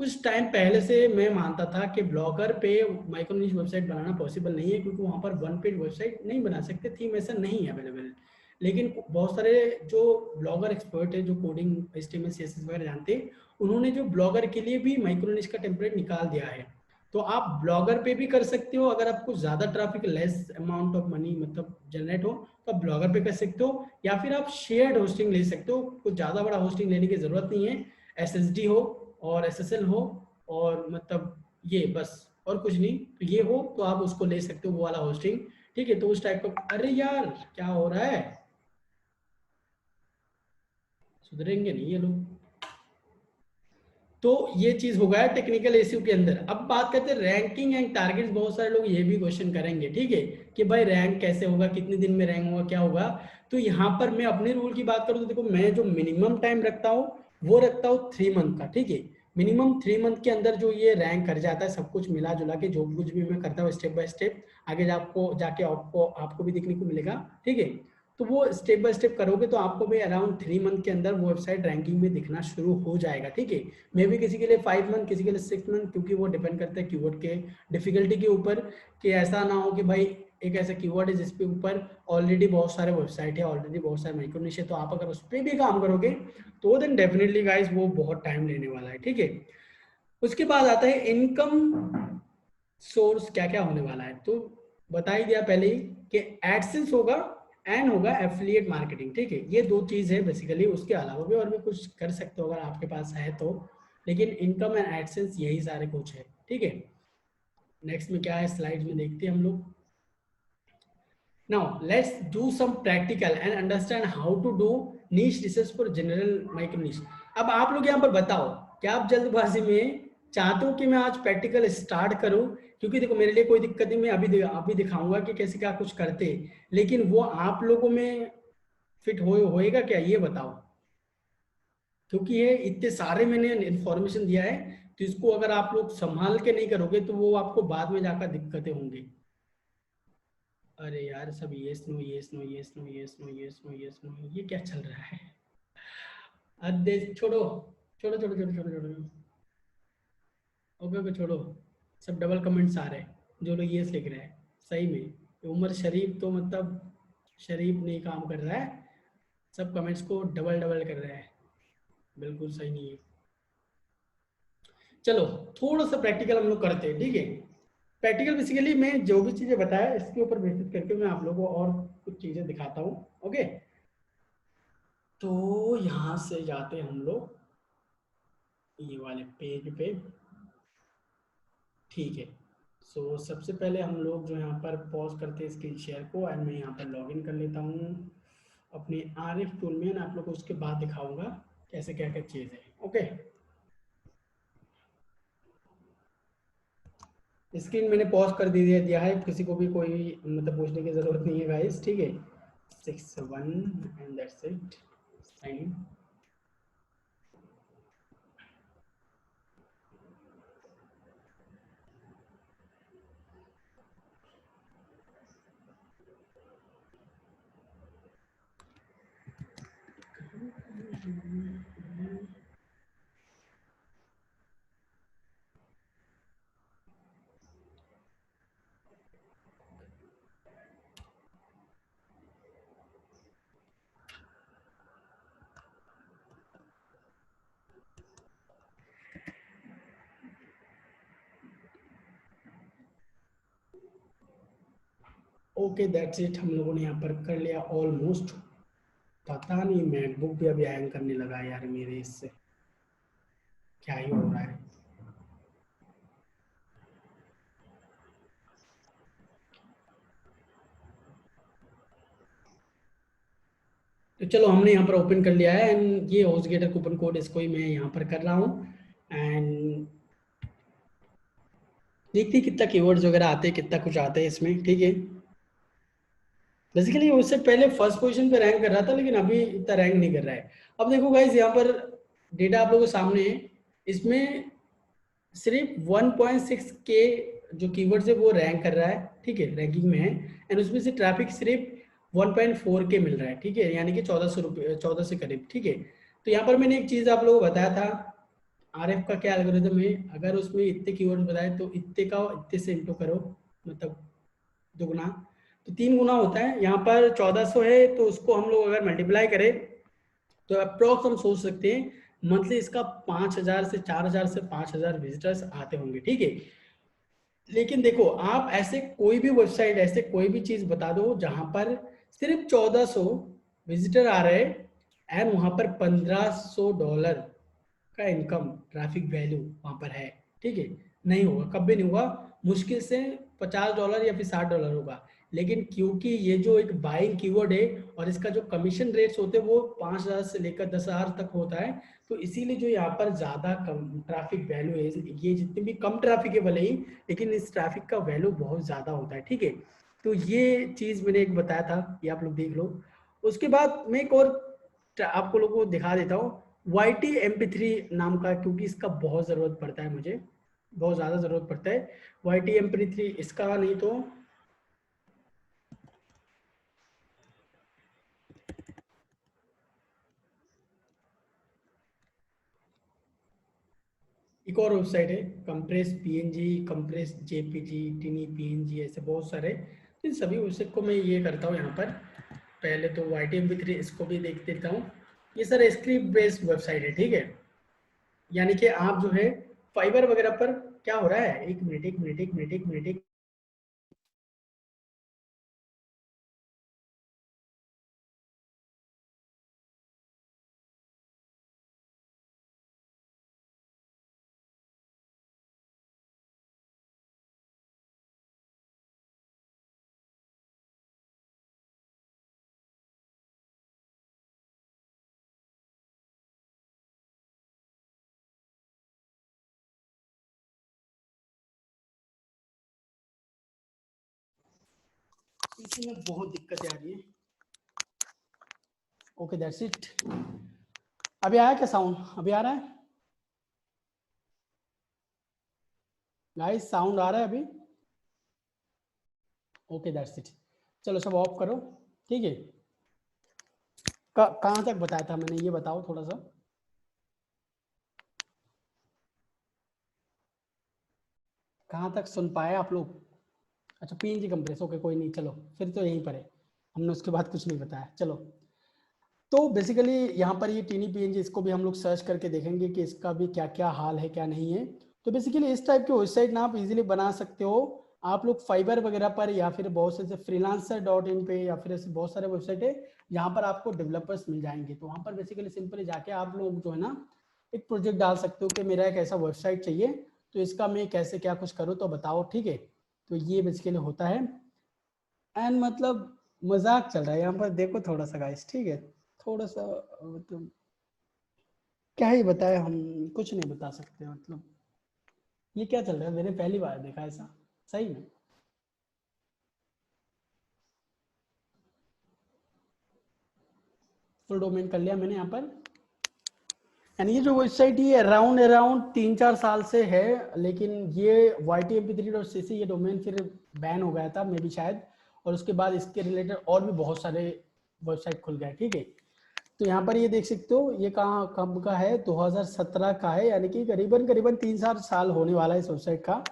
कुछ टाइम पहले से मैं मानता था कि ब्लॉगर पे माइक्रोनिश वेबसाइट बनाना पॉसिबल नहीं है, क्योंकि वहाँ पर 1 पेज वेबसाइट नहीं बना सकते, थीम ऐसा नहीं है अवेलेबल। लेकिन बहुत सारे जो ब्लॉगर एक्सपर्ट है, जो कोडिंग HTML CSS वगैरह जानते हैं, उन्होंने जो ब्लॉगर के लिए भी माइक्रोनिश का टेम्पलेट निकाल दिया है। तो आप ब्लॉगर पे भी कर सकते हो, अगर आपको ज़्यादा traffic less amount of money मतलब जनरेट हो तो आप ब्लॉगर पे कर सकते हो, या फिर आप शेयर्ड होस्टिंग ले सकते हो। कुछ ज़्यादा बड़ा होस्टिंग लेने की ज़रूरत नहीं है, SSD हो और SSL हो और मतलब ये बस, और कुछ नहीं, तो ये हो तो आप उसको ले सकते हो, वो वाला होस्टिंग, ठीक है। तो उस टाइप का, अरे यार क्या हो रहा है, सुधरेंगे नहीं ये लोग। तो ये चीज हो गया टेक्निकल इश्यू के अंदर। अब बात करते हैं रैंकिंग एंड टारगेट्स, बहुत सारे लोग ये भी क्वेश्चन करेंगे, ठीक है, कि भाई रैंक कैसे होगा, कितने दिन में रैंक होगा, क्या होगा। तो यहाँ पर मैं अपने रूल की बात करूँ तो देखो, मैं जो मिनिमम टाइम रखता हूँ वो रखता हूँ 3 मंथ का, ठीक है। मिनिमम 3 मंथ के अंदर जो ये रैंक कर जाता है, सब कुछ मिला जुला के जो कुछ भी मैं करता हूँ स्टेप बाय स्टेप, आगे आपको जाके आपको आपको भी देखने को मिलेगा, ठीक है। तो वो स्टेप बाय स्टेप करोगे तो आपको भी अराउंड 3 मंथ के अंदर वो वेबसाइट रैंकिंग में दिखना शुरू हो जाएगा, ठीक है। मे भी किसी के लिए 5 मंथ, किसी के लिए 6 मंथ, क्योंकि वो डिपेंड करता है कीवर्ड के डिफिकल्टी के ऊपर, कि ऐसा ना हो कि भाई एक ऐसा कीवर्ड है जिसके ऊपर ऑलरेडी बहुत सारे वेबसाइट है, ऑलरेडी बहुत सारे माइक्रो निश है, तो आप अगर उस पर भी काम करोगे तो देन डेफिनेटली गाइस वो बहुत टाइम लेने वाला है, ठीक है। उसके बाद आता है इनकम सोर्स क्या क्या होने वाला है, तो बता ही दिया पहले ही कि एडसेंस होगा एंड होगा एफिलिएट मार्केटिंग, ठीक है। ये दो चीज है बेसिकली, उसके अलावा भी और भी कुछ कर सकते हो अगर आपके पास है तो, लेकिन इनकम एंड एडसेंस यही सारे कुछ है, ठीक है। नेक्स्ट में क्या है स्लाइड में देखते हैं हम लोग। Now let's do some practical and understand how to do niche research for general micro niche. अब आप लोग यहाँ पर बताओ, क्या आप जल्दबाजी में चाहते हो कि मैं आज प्रैक्टिकल स्टार्ट करूं, क्योंकि देखो मेरे लिए कोई दिक्कत नहीं, मैं अभी दिखाऊंगा कि कैसे क्या कुछ करते, लेकिन वो आप लोगों में फिट होएगा क्या, ये बताओ। क्योंकि ये इतने सारे मैंने इन्फॉर्मेशन दिया है, तो इसको अगर आप लोग संभाल के नहीं करोगे तो वो आपको बाद में जाकर दिक्कतें होंगी। अरे यार सब yes no yes no yes no yes no yes no yes no, ये क्या चल रहा है। अरे छोड़ो छोड़ो छोड़ो छोड़ो छोड़ो छोड़ो, ओके ओके छोड़ो। सब डबल कमेंट्स आ रहे हैं, जो लोग येस लिख रहे हैं, सही में उमर शरीफ तो मतलब शरीफ नहीं काम कर रहा है, सब कमेंट्स को डबल डबल कर रहे हैं, बिल्कुल सही नहीं है। चलो थोड़ा सा प्रैक्टिकल हम लोग करते हैं, ठीक है। प्रैक्टिकल बेसिकली मैं जो भी चीजें बताया इसके ऊपर बेसिस करके मैं आप लोगों को और कुछ चीजें दिखाता हूँ, ओके। तो यहाँ से जाते हैं हम लोग ये वाले पेज पे, ठीक है। सो सबसे पहले हम लोग जो यहाँ पर पॉज करते हैं स्क्रीन शेयर को, एंड मैं यहाँ पर लॉगिन कर लेता हूँ अपने RF टूल में, आप लोग को उसके बाद दिखाऊंगा कैसे क्या क्या चीज़ है, ओके। स्क्रीन मैंने पॉज कर दिया है, किसी को भी कोई मतलब पूछने की जरूरत नहीं है गाइस, ठीक है। 6 1 and that's it, sign in. Okay that's it, हम लोगों ने यहाँ पर कर लिया ऑलमोस्ट। पता नहीं मैकबुक भी अभी हैंग करने लगा यार मेरे, इससे क्या ही हो रहा है। तो चलो हमने यहाँ पर ओपन कर लिया है, एंड ये होस्टगेटर कूपन कोड इसको ही मैं यहाँ पर कर रहा हूँ। एंड देखते हैं कितना कीवर्ड्स वगैरह आते हैं, कितना कुछ आते हैं इसमें, ठीक है। बेसिकली उससे पहले फर्स्ट पोजीशन पे रैंक कर रहा था, लेकिन अभी इतना रैंक नहीं कर रहा है। अब देखो गाइस, यहाँ पर डेटा आप लोगों के सामने है। इसमें सिर्फ 1.6 के जो कीवर्ड्स है वो रैंक कर रहा है, ठीक है, रैंकिंग में है। एंड उसमें से ट्रैफिक सिर्फ 1.4 के मिल रहा है, ठीक है, यानी कि 1400 रुपये, 14 से करीब, ठीक है। तो यहाँ पर मैंने एक चीज़ आप लोगों को बताया था, आरएफ का क्या एल्गोरिथम है, अगर उसमें इतने कीवर्ड्स बताए तो इतने का इतने से इंटू करो, मतलब दुगुना, तो 3 गुना होता है। यहाँ पर 1400 है, तो उसको हम लोग अगर मल्टीप्लाई करें तो अप्रोक्स हम सोच सकते हैं मंथली इसका 5000 से 4000 से 5000 विजिटर्स आते होंगे, ठीक है। लेकिन देखो, आप ऐसे कोई भी वेबसाइट, ऐसे कोई भी चीज बता दो जहां पर सिर्फ 1400 विजिटर आ रहे हैं एंड वहां पर $1500 का इनकम ट्रैफिक वैल्यू वहां पर है, ठीक है। नहीं होगा, कभी नहीं होगा, मुश्किल से $50 या फिर $60 होगा। लेकिन क्योंकि ये जो एक बाइंग कीवर्ड है और इसका जो कमीशन रेट्स होते हैं वो 5000 से लेकर 10,000 तक होता है, तो इसीलिए जो यहाँ पर ज्यादा कम ट्रैफिक वैल्यू है, ये जितने भी कम ट्रैफिक है भले ही, लेकिन इस ट्रैफिक का वैल्यू बहुत ज्यादा होता है, ठीक है। तो ये चीज मैंने एक बताया था, ये आप लोग देख लो। उसके बाद मैं एक और आपको लोगों को दिखा देता हूँ, YT MP3 नाम का, क्योंकि इसका बहुत ज़रूरत पड़ता है मुझे, बहुत ज़्यादा ज़रूरत पड़ता है YT MP3 इसका, नहीं तो एक और वेबसाइट है compress PNG, compress JPG, टिनी PNG, ऐसे बहुत सारे। तो इन सभी वेबसाइट को मैं ये करता हूँ यहाँ पर। पहले तो YT MP3 इसको भी देख देता हूँ। ये सर स्क्रिप्ट बेस्ड वेबसाइट है, ठीक है। यानी कि आप जो है फाइबर वगैरह पर, क्या हो रहा है, एक मिनट एक मिनट एक मिनट एक मिनट एक, इसमें बहुत दिक्कतें आ रही है। Okay that's it. अभी आया क्या साउंड, अभी आ रहा है गाइस, साउंड आ रहा है अभी? Okay that's it. चलो सब ऑफ करो, ठीक है। कहाँ तक बताया था मैंने, ये बताओ थोड़ा सा। कहाँ तक सुन पाए आप लोग? अच्छा PNG कंप्रेस, ओके कोई नहीं, चलो फिर तो यहीं पर है, हमने उसके बाद कुछ नहीं बताया, चलो। तो बेसिकली यहाँ पर ये टीनी PNG, इसको भी हम लोग सर्च करके देखेंगे कि इसका भी क्या क्या हाल है, क्या नहीं है। तो बेसिकली इस टाइप की वेबसाइट ना आप इजीली बना सकते हो। आप लोग फाइबर वगैरह पर या फिर बहुत से freelancer.in पे या फिर ऐसे बहुत सारे वेबसाइट है जहाँ पर आपको डेवलपर्स मिल जाएंगे। तो वहाँ पर बेसिकली सिंपली जाके आप लोग जो है ना एक प्रोजेक्ट डाल सकते हो कि मेरा एक ऐसा वेबसाइट चाहिए, तो इसका मैं कैसे क्या कुछ करूँ तो बताओ, ठीक है। तो ये बेसिकली होता है। एंड मतलब मजाक चल रहा है यहाँ पर, देखो थोड़ा सा गाइस, ठीक है। थोड़ा सा मतलब क्या ही बताए, हम कुछ नहीं बता सकते, मतलब ये क्या चल रहा है, मैंने पहली बार देखा ऐसा, सही में। फुल डोमेन कर लिया मैंने यहाँ पर। एंड ये जो वेबसाइट ये अराउंड अराउंड 3-4 साल से है, लेकिन ये YTMP3.cc ये डोमेन फिर बैन हो गया था मे भी शायद, और उसके बाद इसके रिलेटेड और भी बहुत सारे वेबसाइट खुल गए, ठीक है। तो यहाँ पर ये देख सकते हो, ये कहाँ कब का है, 2017 का है, यानी कि करीबन करीबन 3-4 साल होने वाला है इस वेबसाइट का।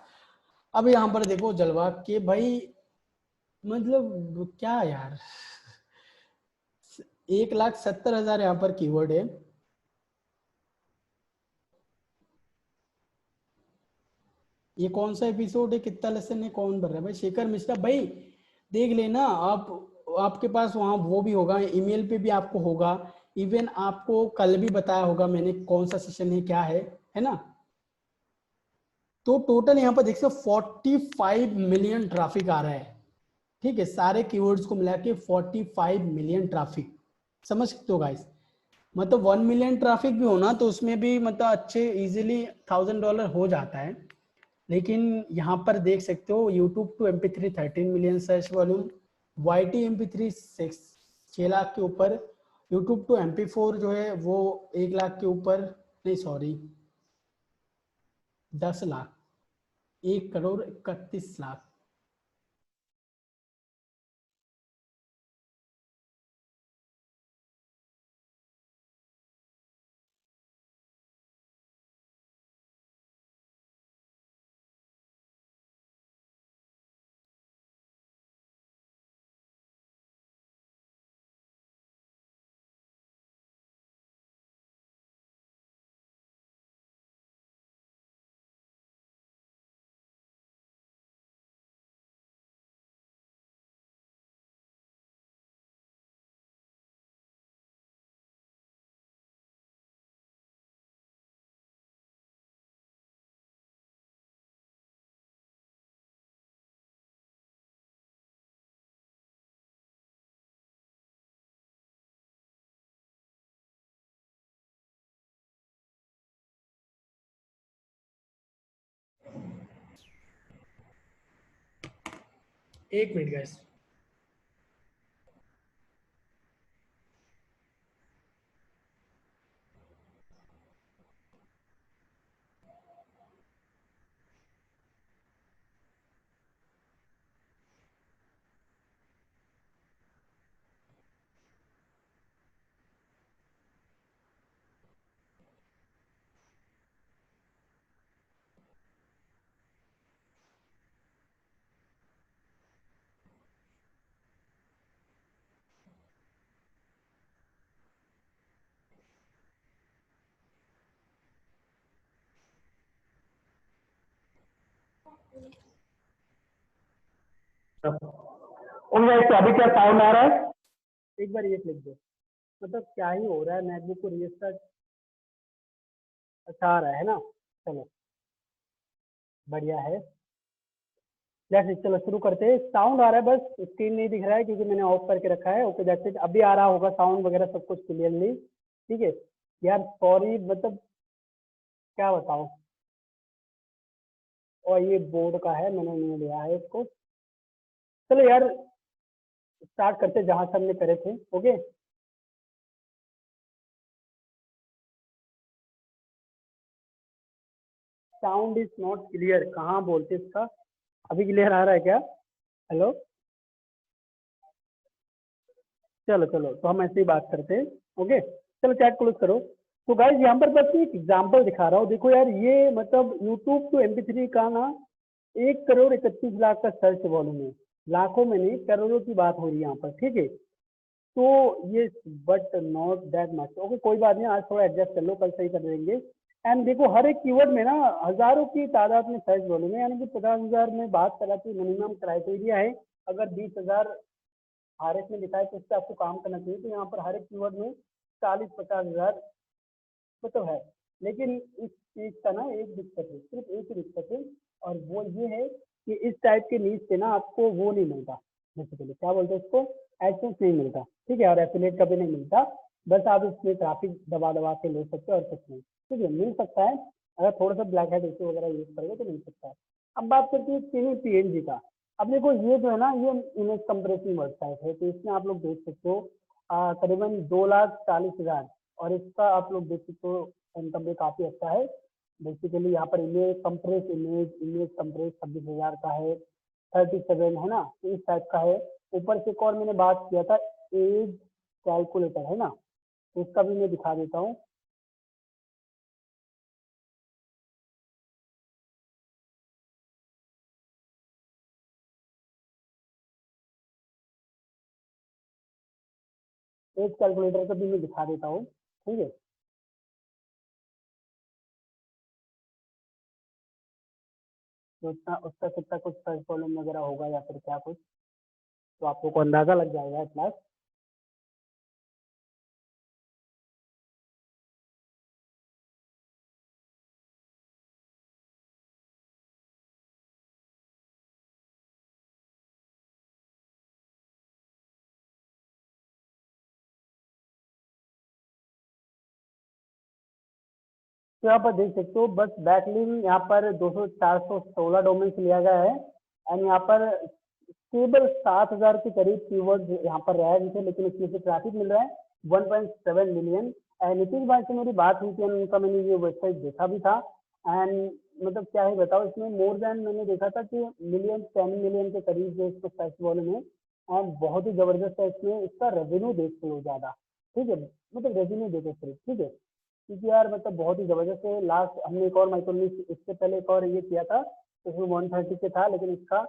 अब यहाँ पर देखो जलवा के भाई, मतलब क्या यार, 1,70,000 यहाँ पर कीवर्ड है। ये कौन सा एपिसोड है, कितना लेसन है, कौन बन रहा है भाई, शेखर मिश्रा भाई। देख लेना आप, आपके पास वहाँ वो भी होगा, ईमेल पे भी आपको होगा, इवन आपको कल भी बताया होगा मैंने कौन सा सेशन है क्या है ना। तो टोटल यहाँ पर देख सकते 45 मिलियन ट्रैफिक आ रहा है, ठीक है, सारे कीवर्ड्स को मिला के 45 मिलियन ट्रैफिक, समझ सकते हो गाइस। मतलब 1 मिलियन ट्रैफिक भी होना तो उसमें भी मतलब अच्छे इजीली $1000 हो जाता है। लेकिन यहाँ पर देख सकते हो YouTube to MP3 13 million search volume, YT MP3 6 lakh के ऊपर, यूट्यूब टू MP4 जो है वो 1 लाख के ऊपर, नहीं सॉरी 10 लाख, 1 करोड़ 31 लाख। एक मिनट गाइस। उन गाइस अभी क्या साउंड आ रहा है? एक बार ये लिख दो, मतलब क्या ही हो रहा है, मैकबुक को रीस्टार्ट, अच्छा आ रहा है ना, चलो बढ़िया है। जैसे चलो शुरू करते हैं, साउंड आ रहा है, बस स्क्रीन नहीं दिख रहा है क्योंकि मैंने ऑफ करके रखा है। ओके दैट्स इट, अभी आ रहा होगा साउंड वगैरह सब कुछ क्लियरली, ठीक है। यार सॉरी, मतलब क्या बताओ, और ये बोर्ड का है, मैंने नहीं लिया है इसको। चलो यार स्टार्ट करते जहां से हमने करे थे। Okay, sound is not clear, कहाँ बोलते इसका, अभी क्लियर आ रहा है क्या? हेलो, चलो चलो तो हम ऐसे ही बात करते हैं। ओके, चलो चैट क्लोज करो। तो गाइज यहाँ पर बस एक एग्जांपल दिखा रहा हूँ, देखो यार ये मतलब यूट्यूब टू MP3 का ना 1 करोड़ 31 लाख का सर्च वॉल्यूम है, लाखों में नहीं करोड़ों की बात हो रही है यहाँ पर, ठीक है। तो ये but not that much, okay कोई बात नहीं, आज थोड़ा एडजस्ट कर लो, कल सही कर देंगे। एंड देखो हर एक कीवर्ड में ना हजारों की तादाद में सर्च वॉल्यूम है, यानी कि 50,000 में बात करा तो मिनिमम क्राइटेरिया है। अगर 20,000 आर एस में लिखा है तो उससे आपको काम करना चाहिए। तो यहाँ पर हर एक कीवर्ड में 40-50 हजार मतलब है। लेकिन इस चीज का ना एक दिक्कत है, सिर्फ एक ही दिक्कत है, और वो ये है कि इस टाइप के नीच से ना आपको वो नहीं मिलता, बेसिकली क्या बोलते हैं इसको, एडसेंस नहीं मिलता, ठीक है, और एफिलिएट का भी नहीं मिलता। बस आप इसमें ट्रैफिक दबा दबा के ले सकते हो और कुछ नहीं, ठीक है, मिल सकता है अगर थोड़ा सा ब्लैक हेड इशू वगैरह यूज करोगे तो मिल सकता है। अब बात करते हैं चीनी PNG का। अब देखो ये जो है ना ये इमेज कंप्रेसिंग वेबसाइट है, तो इसमें आप लोग देख सकते हो करीबन 2,40,000, और इसका आप लोग देख सकते हो इनकम भी काफी अच्छा है। बेसिकली यहाँ पर इमेज कंप्रेस 26,000 का है, 37 है ना, तो इस टाइप का है। ऊपर से एक और मैंने बात किया था एज कैलकुलेटर है ना, तो उसका भी मैं दिखा देता हूँ। एज कैलकुलेटर का भी मैं दिखा देता हूँ, ठीक है। तो उसका उसका कितना कुछ सर्च वॉल्यूम वगैरह होगा या फिर क्या कुछ, तो आप लोग को अंदाजा लग जाएगा एट लास्ट। तो यहाँ पर देख सकते हो बस बैकलिंक यहाँ पर 416 डोमेन लिया गया है एंड यहाँ पर केवल 7000 के करीब कीवर्ड यहाँ पर रैंक थे, लेकिन इसमें से ट्रैफिक मिल रहा है 1.7 मिलियन। एंड नीतीश भाई से मेरी बात हुई थी, उनका मैंने ये वेबसाइट देखा भी था एंड मतलब क्या है बताओ, इसमें मोर देन मैंने देखा था कि 10 मिलियन के करीब जो इसको सर्च वॉल्यूम है एंड बहुत ही जबरदस्त है। इसमें इसका रेवेन्यू देख लो ज़्यादा, ठीक है, मतलब रेवेन्यू देखो सिर्फ, ठीक है, क्योंकि यार मतलब बहुत ही जबरदस्त है। लास्ट हमने एक और माइक्रोनिक्स इससे पहले एक और ये किया था, उसमें 130 के था, लेकिन इसका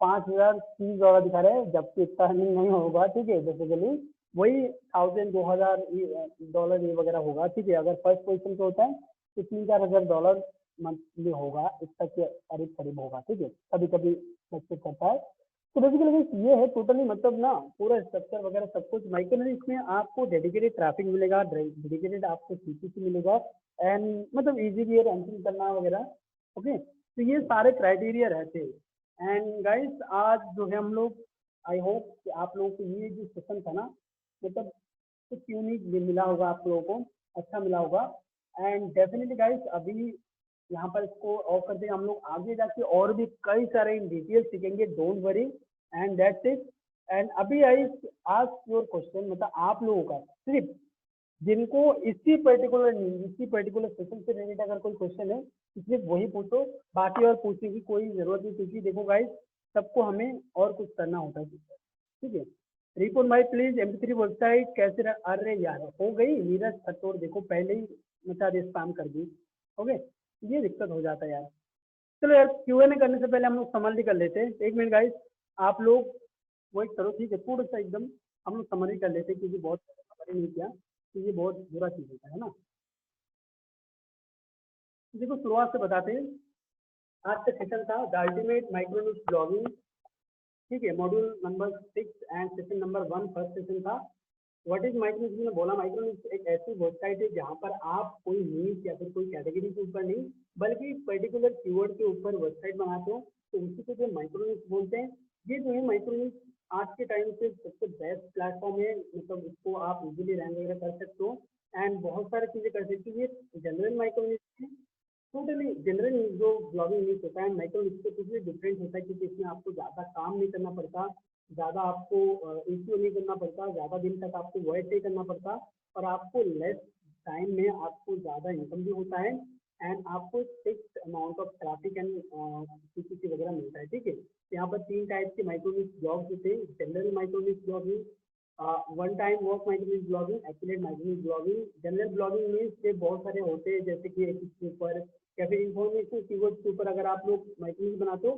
$5030 दिखा रहे हैं, जबकि इतना अर्निंग नहीं होगा, ठीक है। बेसिकली वही 1000-2000 ये वगैरह होगा, ठीक है। अगर फर्स्ट पोजीशन पे होता है तो $3000 मंथली होगा, इस तक के करीब करीब होगा, ठीक है। कभी कभी फ्लक्चुएट करता है। तो बेसिकली ये है टोटली, मतलब ना पूरा स्ट्रक्चर वगैरह सब कुछ माइक्रोनिक्स में आपको डेडिकेटेड ट्रैफिक मिलेगा, डेडिकेटेड आपको सीपीसी मिलेगा एंड मतलब इजी भी है रैंकिंग करना वगैरह, ओके। तो ये सारे क्राइटेरिया रहते हैं एंड गाइस आज जो है हम लोग, आई होप कि आप लोगों को ये जो सेशन था ना, मतलब कुछ यूनिक मिला होगा, आप लोगों को अच्छा मिला होगा एंड डेफिनेटली गाइस अभी यहाँ पर इसको ऑफ कर देंगे हम लोग। आगे जाके और भी कई सारे इन डिटेल सीखेंगे, don't worry and that's it. And अभी आई आस्क योर क्वेश्चन, मतलब आप लोगों का सिर्फ जिनको इसी पर्टिकुलर सेशन से रिलेटेड अगर कोई क्वेश्चन है तो सिर्फ वही पूछो, बाकी और पूछने की कोई जरूरत नहीं, क्योंकि देखो गाइस सबको हमें और कुछ करना होता है, ठीक है। Report my please MP3 website कैसे अरे यार हो गई नीरज खट्टोर, देखो पहले ही मतलब स्पैम कर दी, ओके। ये दिक्कत हो जाता है यार। चलो यार Q&A करने से पहले हम लोग समरी कर लेते हैं, एक मिनट गाइस आप लोग वेट करो, ठीक है। थोड़ा सा एकदम हम लोग समरी कर लेते हैं, क्योंकि बहुत समरी नहीं किया तो ये बहुत बुरा चीज होता है ना। देखो शुरुआत से बताते हैं, आज का सेशन था द अल्टीमेट माइक्रोनिक्स ब्लॉगिंग, ठीक है। Module number 6 and session number 1 first session था। व्हाट इज माइक्रोनिक्स, मैंने बोला माइक्रोनिक्स एक ऐसी वेबसाइट है जहाँ पर आप कोई नीच या फिर कोई कैटेगरी के ऊपर नहीं, बल्कि पर्टिकुलर कीवर्ड के ऊपर वेबसाइट बनाते हो, तो उसी को जो माइक्रोनिक्स बोलते हैं। ये जो है माइक्रोनिक्स आज के टाइम से सबसे बेस्ट प्लेटफॉर्म है, मतलब इसको आप इजीली रैंक वगैरह कर सकते हो एंड बहुत सारी चीजें कर सकते हो। ये जनरल माइक्रोनिक्स है, टोटली जनरल जो ब्लॉगिंग न्यूज होता है माइक्रोनिक्स से कुछ भी डिफरेंट होता है, क्योंकि इसमें आपको ज़्यादा काम नहीं करना पड़ता, ज़्यादा आपको इश्यू नहीं करना पड़ता, ज़्यादा दिन तक आपको वॉइस नहीं करना पड़ता, और आपको लेस टाइम में आपको ज़्यादा इनकम भी होता है एंड आपको fix amount of traffic and CPC वगैरह मिलता है, ठीक है। यहाँ पर 3 टाइप के माइक्रोनिक्स ब्लॉग्स होते हैं, general micro niche blogging, one time work micro niche blogging, affiliate micro niche blogging. General blogging में से बहुत सारे होते हैं, जैसे कि के ऊपर या फिर इंफॉर्मेशन कीवर्ड के ऊपर अगर आप लोग माइक्रोनिक्स बनाते हो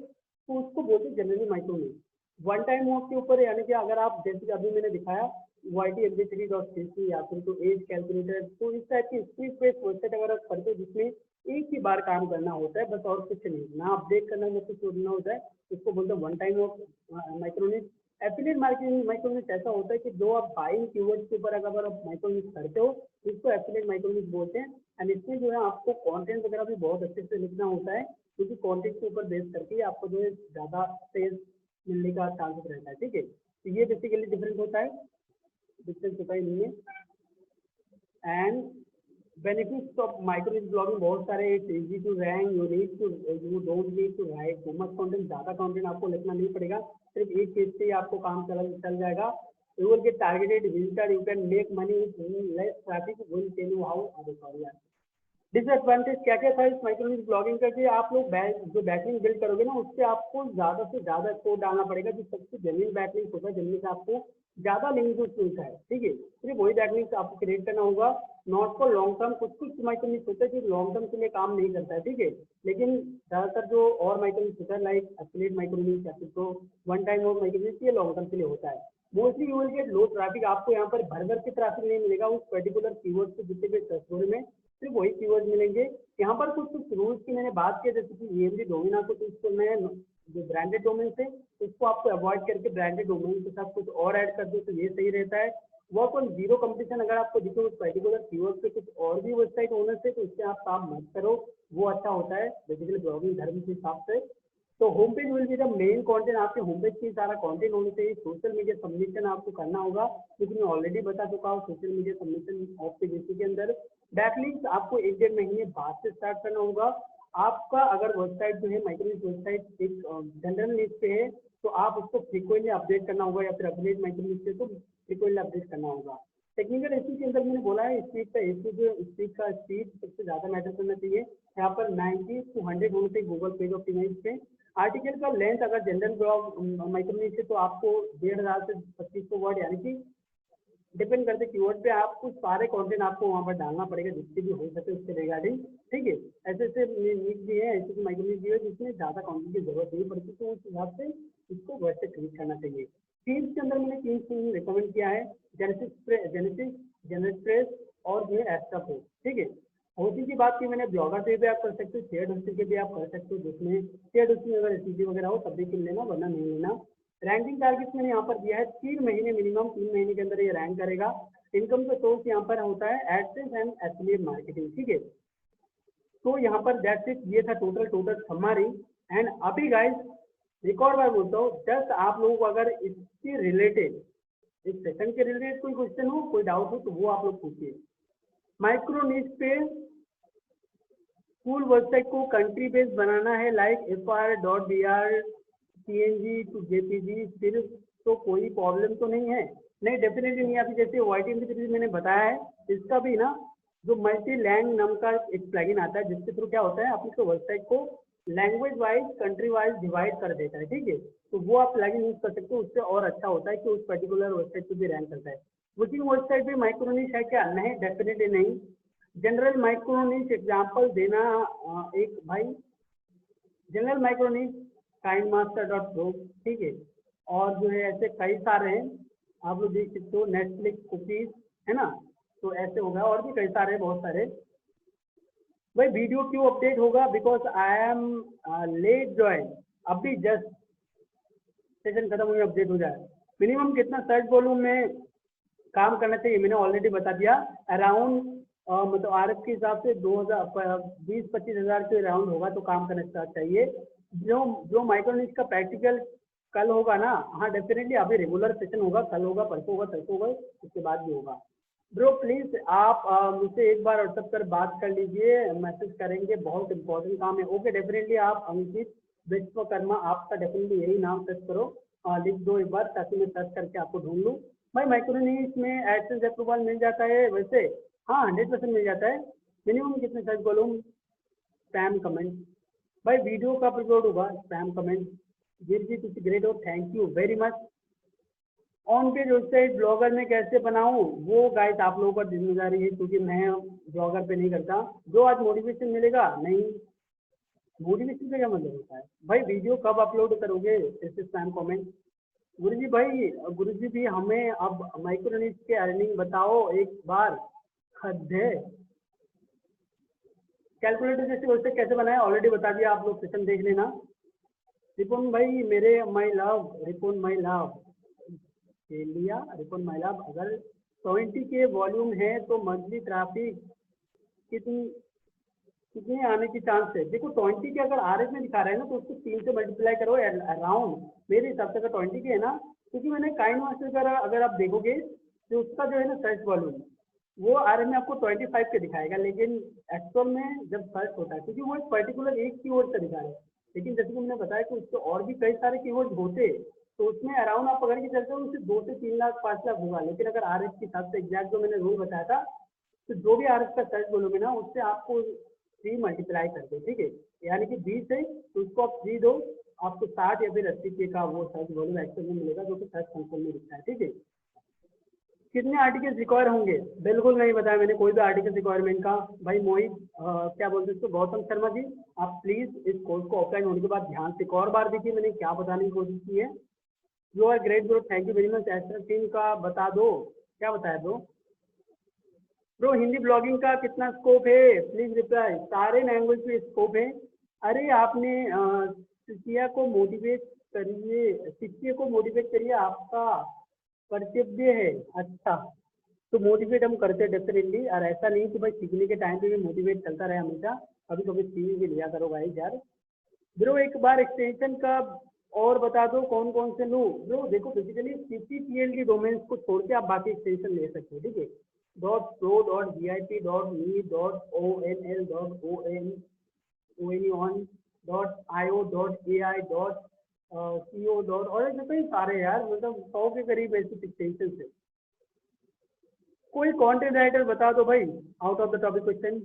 तो उसको बोलते हैं जनरली माइक्रोनिक्स। वन टाइम वर्क के ऊपर यानी कि अगर आप जैसे कि अभी मैंने दिखाया YTMP3.cc या फिर तो एज कैलकुलेटर, तो इस टाइप की स्क्रिप्ट बेस्ड वेबसाइट अगर आप करते हो जिसमें एक ही बार काम करना होता है बस, और कुछ नहीं, ना अपडेट करना ना कुछ करना होता है, इसको बोलते हैं one time work micro niche. Affiliate marketing micro niche ऐसा होता है कि जो आप बाइंग कीवर्ड्स के ऊपर अगर आप माइक्रोनिक्स करते हो इसको एफिलिएट माइक्रोनिक्स बोलते हैं एंड इसमें जो है आपको कंटेंट वगैरह भी बहुत अच्छे से लिखना होता है, क्योंकि कंटेंट के ऊपर बेस करके आपको जो है ज़्यादा सेल्स मिलने का चांसेस रहता है, ठीक है। तो ये बेसिकली डिफरेंस होता है, डिफरेंस होता है इनमें। And benefits of microniches blogging बहुत सारे, it's easy to rank, you don't need to write too much content, ज़्यादा कंटेंट आपको लिखना नहीं पड़ेगा, सिर्फ एक पेज से ही आपको काम चल जाएगा। You will get targeted visitor, you can make money with less traffic, will tell you how. Disadvantage क्या क्या था इस माइक्रोनिक्स ब्लॉगिंग का, कि आप लोग जो बैकलिंक बिल्ड करोगे ना उससे आपको ज़्यादा से ज़्यादा कोड डालना पड़ेगा, जो सबसे जेन्युइन बैकलिंक होता है जिनमें से आपको ज़्यादा लिंक मिलता है, ठीक है। सिर्फ वही बैकलिंक आपको क्रिएट करना होगा, नॉट फॉर लॉन्ग टर्म। कुछ माइक्रोनिक्स होता है जो लॉन्ग टर्म के लिए काम नहीं करता है, ठीक है, लेकिन ज़्यादातर जो और माइक्रोनिक्स होता है लाइक एफिलिएट माइक्रोनिक्स या फिर तो वन टाइम और माइक्रोनिक्स, ये लॉन्ग टर्म के लिए होता है। Mostly you will get low traffic, आपको यहाँ पर भर के ट्रैफिक नहीं मिलेगा, उस पर्टिकुलर कीवर्ड से जितने भी सर्च में सिर्फ वही कीवर्ड मिलेंगे। यहाँ पर कुछ रूल्स की मैंने बात की, जैसे कि EMD डोमिना को तो इसको मैं जो ब्रांडेड डोमेन से, उसको आपको अवॉइड करके ब्रांडेड डोमेन के साथ कुछ और ऐड कर दो तो ये सही रहता है। वर्क ऑन जीरो कंपटीशन, अगर आपको दिखे उस पर्टिकुलर कीवर्ड पे कुछ और भी वेबसाइट ओनर से, तो उससे आप काम मत करो, वो अच्छा होता है बेसिकली ब्लॉगिंग धर्म के हिसाब से। तो home page will be the main content, आपके होम पेज की सारा कंटेंट होना चाहिए। सोशल मीडिया सबमिशन आपको करना होगा, क्योंकि मैं ऑलरेडी बता चुका हूँ social media submission of PGC के अंदर। बैकलिंक्स आपको 1-1.5 महीने बाद से स्टार्ट करना होगा। आपका अगर वेबसाइट जो है माइक्रोनिश वेबसाइट एक जनरल नीड पे है, तो आप उसको फ्रीक्वेंटली अपडेट करना होगा, या फिर अपडेट माइक्रोनिश पे तो फ्रीक्वेंटली अपडेट करना होगा। टेक्निकल इश्यू के अंदर मैंने बोला है स्पीड का इश्यू, जो स्पीड का स्पीड सबसे ज्यादा मैटर करना चाहिए। यहाँ पर 90 to 100 होने चाहिए गूगल पेज ऑप्टिमाइज पे। आर्टिकल का लेंथ अगर जनरल ब्लॉग माइक्रोनिश है तो आपको 1500 से 2500 वर्ड, यानी कि डिपेंड करते कीवर्ड पे आपको सारे कंटेंट आपको वहाँ पर डालना पड़ेगा जितने भी हो सके उसके रिगार्डिंग, ठीक है। ऐसे ऐसे नीच भी है, ऐसे माइक्रोनिश भी है जिसमें ज्यादा कंटेंट की जरूरत नहीं पड़ती, तो उस हिसाब से इसको वैसे ट्रीट करना चाहिए। थीम्स के अंदर मैंने 3 थीम रिकमेंड किया है, जेनेसिस, जेनेट्रेस और जो है एक्स्ट्रा प्रो, ठीक है। होस्टिंग की बात की मैंने, ब्लॉगर पे भी आप कर सकते हो, शेयर्ड होस्टिंग के भी आप कर सकते हो, जिसमें शेयर्ड होस्टिंग अगर एसईसी वगैरह हो तब भी किन लेना, वरना नहीं लेना। रैंकिंग टारगेट मैंने यहाँ पर दिया है 3 महीने मिनिमम, 3 महीने के अंदर ये रैंक करेगा। इनकम का सोर्स यहाँ पर होता है एडसेंस एंड एफिलिएट मार्केटिंग, ठीक है। तो यहाँ पर दैट्स इट, ये था टोटल समरी। एंड अभी गाइस एक और बार बोलता हूँ, जस्ट आप लोगों को अगर इसके रिलेटेड, इस सेशन के रिलेटेड कोई क्वेश्चन हो, कोई डाउट हो, तो वो आप लोग पूछिए। माइक्रोनिश पे फुल वेबसाइट को कंट्री बेस्ड बनाना है, like fr.br png to jpg सिर्फ, तो कोई प्रॉब्लम तो नहीं है? नहीं, डेफिनेटली नहीं। अभी जैसे YTMP3 मैंने बताया है, इसका भी ना जो मल्टी लैंग नाम का एक प्लगइन आता है, जिसके थ्रू क्या होता है, अपनी वेबसाइट को language wise, country wise divide कर देता है, ठीक है। तो वो आप प्लगइन यूज कर सकते हो, उससे और अच्छा होता है कि उस पर्टिकुलर वेबसाइट पे भी रैंक करता है। बुकिंग वेबसाइट भी माइक्रोनिश है क्या? नहीं, डेफिनेटली नहीं। जनरल माइक्रोनिश एग्जाम्पल देना, एक भाई जनरल माइक्रोनिश काइंडमास्टर.pro, ठीक है। और जो है ऐसे कई सारे हैं, आप लोग देख सकते हो, नेटफ्लिक्स कुकीज है ना, तो ऐसे होगा, और भी कई सारे, बहुत सारे। भाई वीडियो क्यों अपडेट होगा? Because I am late join, अभी जस्ट सेशन खत्म हुई अपडेट हो जाए। मिनिमम कितना सर्च वॉल्यूम में काम करना चाहिए मैंने ऑलरेडी बता दिया, अराउंड मतलब आरएफ के हिसाब से 20-25 हज़ार के राउंड होगा तो काम करना स्टार्ट चाहिए। जो माइक्रोनिश का प्रैक्टिकल कल होगा ना, हाँ डेफिनेटली, अभी रेगुलर सेशन होगा, कल होगा, परसों होगा, तरसों होगा, उसके बाद भी होगा। ब्रो प्लीज आप मुझसे एक बार व्हाट्सएप कर बात कर लीजिए, मैसेज करेंगे, बहुत इंपॉर्टेंट काम है। ओके, डेफिनेटली आप अंकित विश्वकर्मा, आपका डेफिनेटली यही नाम सर्च करो, लिख दो एक बार, ताकि मैं सर्च करके आपको ढूंढ लूँ। भाई माइक्रोनिश में एडसेंस अप्रूवल मिल जाता है वैसे? हाँ 100% मिल जाता है। मिनिमम कितने सर्च वॉल्यूम? Spam comment. भाई वीडियो कब अपलोड होगा? Spam comment. गिर जी कुछ ग्रेट हो, thank you very much. On page website blogger में कैसे बनाऊं? वो गाइस आप लोगों का जिम्मेदारी है, क्योंकि मैं ब्लॉगर पे नहीं करता। जो आज मोटिवेशन मिलेगा, नहीं मोटिवेशन का क्या मतलब होता है? भाई वीडियो कब अपलोड करोगे? ऐसे स्पैम कमेंट। गुरुजी भाई, गुरुजी भी हमें अब माइक्रोनिश के अर्निंग बताओ एक बार। खड्डे कैलकुलेटर जैसे वेबसाइट कैसे बनाए ऑलरेडी बता दिया, आप लोग सेशन देख लेना। रिपोन भाई मेरे माई लव, रिपोन माई लव लिया, रिपोन माई लव, अगर 20 के वॉल्यूम है तो मंथली ट्रैफिक कितने आने की चांस है? देखो 20 के अगर आरएस में दिखा रहा है ना, तो उसको 3 से मल्टीप्लाई करो अराउंड, मेरे हिसाब से अगर 20 के है ना, क्योंकि मैंने काइंडमास्टर का अगर आप देखोगे तो उसका जो है ना सर्च वॉल्यूम, वो आरएम में आपको 25 के दिखाएगा, लेकिन एक्चुअल में जब सर्च होता है, क्योंकि वो एक पर्टिकुलर एक कीवर्ड से दिखा रहा है, लेकिन जैसे कि मैंने बताया कि उसके और भी कई सारे कीवर्ड होते, तो उसमें अराउंड आप पकड़ के चलते हो उससे 2 से 3 लाख 5 लाख होगा। लेकिन अगर आरएस के हिसाब से एग्जैक्ट जो मैंने रूल बताया था, तो जो भी आरएस का सर्च वॉल्यूम है ना, उससे आपको 3 मल्टीप्लाई कर दो, ठीक है, यानी कि 20 है तो उसको आप 3 दो, आपको 60 या फिर 80 के का वो सर्च वॉल्यूम एक्चुअल में मिलेगा, जो कि सर्च कंसोल में दिखता है, ठीक है। कितने आर्टिकल्स रिक्वायर होंगे? बिल्कुल नहीं बताया मैंने कोई भी आर्टिकल रिक्वायरमेंट का। भाई मोहित क्या बोलते हैं इसको, गौतम शर्मा जी, आप प्लीज इस कोर्स को ऑफलाइन होने के बाद ध्यान से एक और बार देखिए, मैंने क्या बताने की कोशिश की है। You are great bro, thank you very much. एस्टर टीम का बता दो, क्या बताया ब्रो? ब्रो हिंदी ब्लॉगिंग का कितना स्कोप है? Please reply. सारे लैंग्वेज में स्कोप है। अरे आपने शिष्य को मोटिवेट करिए आपका कर्तव्य है। अच्छा, तो मोटिवेट हम करते हैं डेफिनेटली, और ऐसा नहीं कि भाई सीखने के टाइम पे भी मोटिवेट चलता रहे हमेशा, कभी कभी सीख भी लिया करो भाई यार। ब्रो एक बार एक्सटेंशन का और बता दो कौन कौन से लूँ। ब्रो देखो बेसिकली CCTLD डोमेन्स को छोड़ के आप बाकी एक्सटेंशन ले सकते हो, ठीक है। .pro.vip.onl.on.io.co. और ऐसे कई सारे यार, मतलब 100 के करीब ऐसे एक्सटेंशन है। कोई कंटेंट राइटर बता दो भाई, out of the topic question.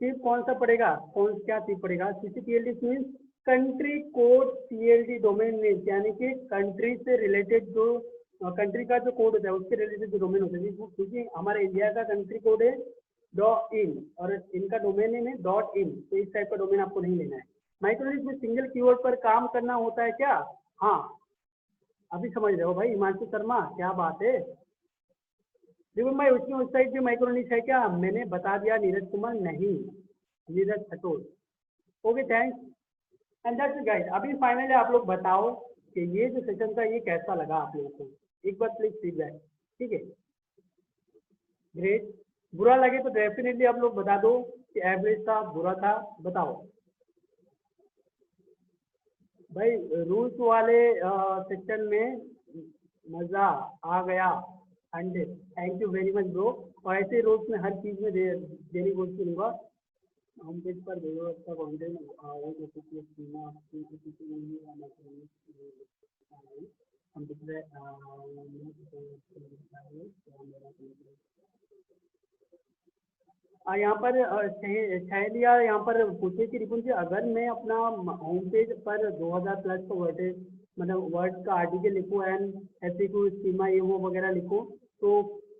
Chief कौन सा पड़ेगा, क्या चीफ पड़ेगा? CCTLD means country code TLD domain name, यानी कि कंट्री से रिलेटेड जो कंट्री का जो कोड होता है उसके रिलेटेड जो डोमेन होता है, क्योंकि हमारे इंडिया का कंट्री कोड है .in और इनका डोमेन नेम है .in, तो इस टाइप का डोमेन आपको नहीं लेना है। माइक्रोनिक्स में सिंगल कीवर्ड पर काम करना होता है क्या? हाँ, अभी समझ रहे हो भाई हिमांशु शर्मा, क्या बात है। देखो भाई उसकी वेबसाइट भी माइक्रोनिक्स है क्या? मैंने बता दिया नीरज कुमार, नहीं, Neeraj Khatol. Okay thanks and that's it guys. अभी फाइनली आप लोग बताओ कि ये जो सेशन था ये कैसा लगा आप लोगों को, एक बार प्लीज फीडबैक, ठीक है। ग्रेट, बुरा लगे तो डेफिनेटली आप लोग बता दो कि एवरेज था, बुरा था, बताओ भाई। रूल्स वाले सेक्शन में मजा आ गया 100, thank you very much bro. और ऐसे रूल्स में हर चीज में देने की कोशिश करूंगा। होम पेज पर व्यवस्था कंटेंट यहाँ पर शैलिया यहाँ पर पूछे कि रिपुन जी, अगर मैं अपना होम पेज पर 2000 प्लस का वर्ड मतलब वर्ड का आर्टिकल लिखूँ एंड ऐसे कोई स्कीमा ये वो वगैरह लिखूँ, तो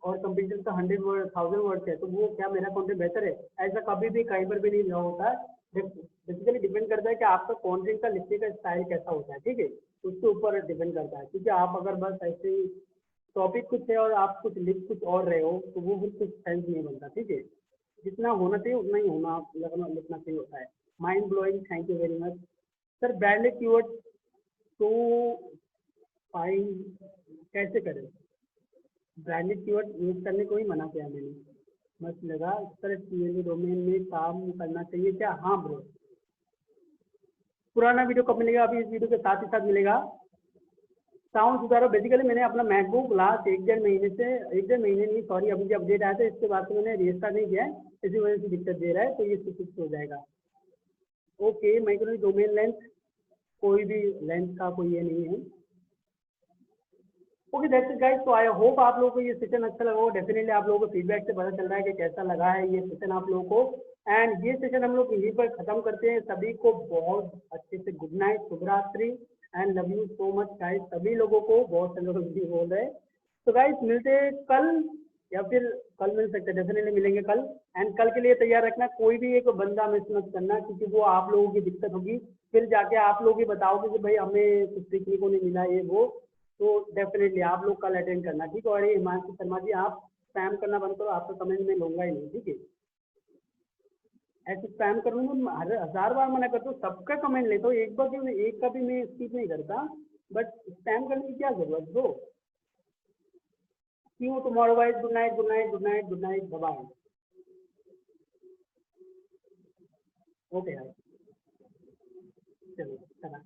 और कंप्यूटर का 1000 वर्ड है, तो वो क्या मेरा कंटेंट बेहतर है? ऐसा कभी भी कहीं पर भी नहीं होता है। बेसिकली डिपेंड करता है कि आपका कंटेंट का लिखने का स्टाइल कैसा होता है, ठीक है, उसके ऊपर डिपेंड करता है। क्योंकि आप अगर बस ऐसे ही टॉपिक कुछ है और आप कुछ लिख कुछ और रहे हो तो वो फिर कुछ सेंस नहीं बनता, ठीक है। जितना होना चाहिए उतना ही लिखना चाहिए होता है। Mind blowing, thank you very much sir. Branded keyword तो फाइन कैसे करें? ब्रांडेड कीवर्ड यूज करने को ही मना किया मैंने, मत लगा सर TLD डोमेन में काम करना चाहिए क्या? हाँ ब्रो। पुराना वीडियो कब मिलेगा? अभी इस वीडियो के साथ ही साथ मिलेगा। साउंड सुधारो, बेसिकली मैंने अपना मैकबुक लास्ट 1-1.5 महीने से, 1-1.5 महीने नहीं सॉरी, अभी जब अपडेट आया था इसके बाद से मैंने रिस्टार्ट नहीं किया है, इसी वजह से दिक्कत दे रहा है, तो ये फिक्स हो जाएगा। ओके, माइक्रोनिक्स डोमेन लेंथ, कोई भी लेंथ का कोई ये नहीं है। ओके दैट्स इट गाइस, तो आई होप आप लोगों को ये सेशन अच्छा लगा हो। डेफिनेटली आप लोगों को फीडबैक से पता चल रहा है कि कैसा लगा है ये सेशन आप लोगों को। एंड ये सेशन हम लोग यहीं पर खत्म करते हैं। सभी को बहुत अच्छे से गुड नाइट, शुभरात्रि and love you so much guys. सभी लोगों को बहुत से लोग भी बोल रहे हैं। तो गाइस मिलते हैं कल, या फिर कल मिल सकते हैं, डेफिनेटली मिलेंगे कल। एंड कल के लिए तैयार रखना, कोई भी एक बंदा मिस मत करना, क्योंकि वो आप लोगों की दिक्कत होगी। फिर जाके आप लोग ही बताओगे कि भाई हमें कुछ सीखने को नहीं मिला ये वो, तो डेफिनेटली आप लोग कल अटेंड करना, ठीक है। और ये हिमांशु शर्मा जी, आप स्पैम करना बंद करो, आपका कमेंट में लूंगा ही नहीं, ठीक है। ऐसे स्पैम करूँगा, 1000 बार मना करता हूँ, सबका कमेंट लेता हूँ, एक बार भी एक का भी मैं स्किप नहीं करता, बट स्पैम करने की क्या जरूरत bro. See you tomorrow guys, good night good night good night good night, bye. Okay यार, चलो चला।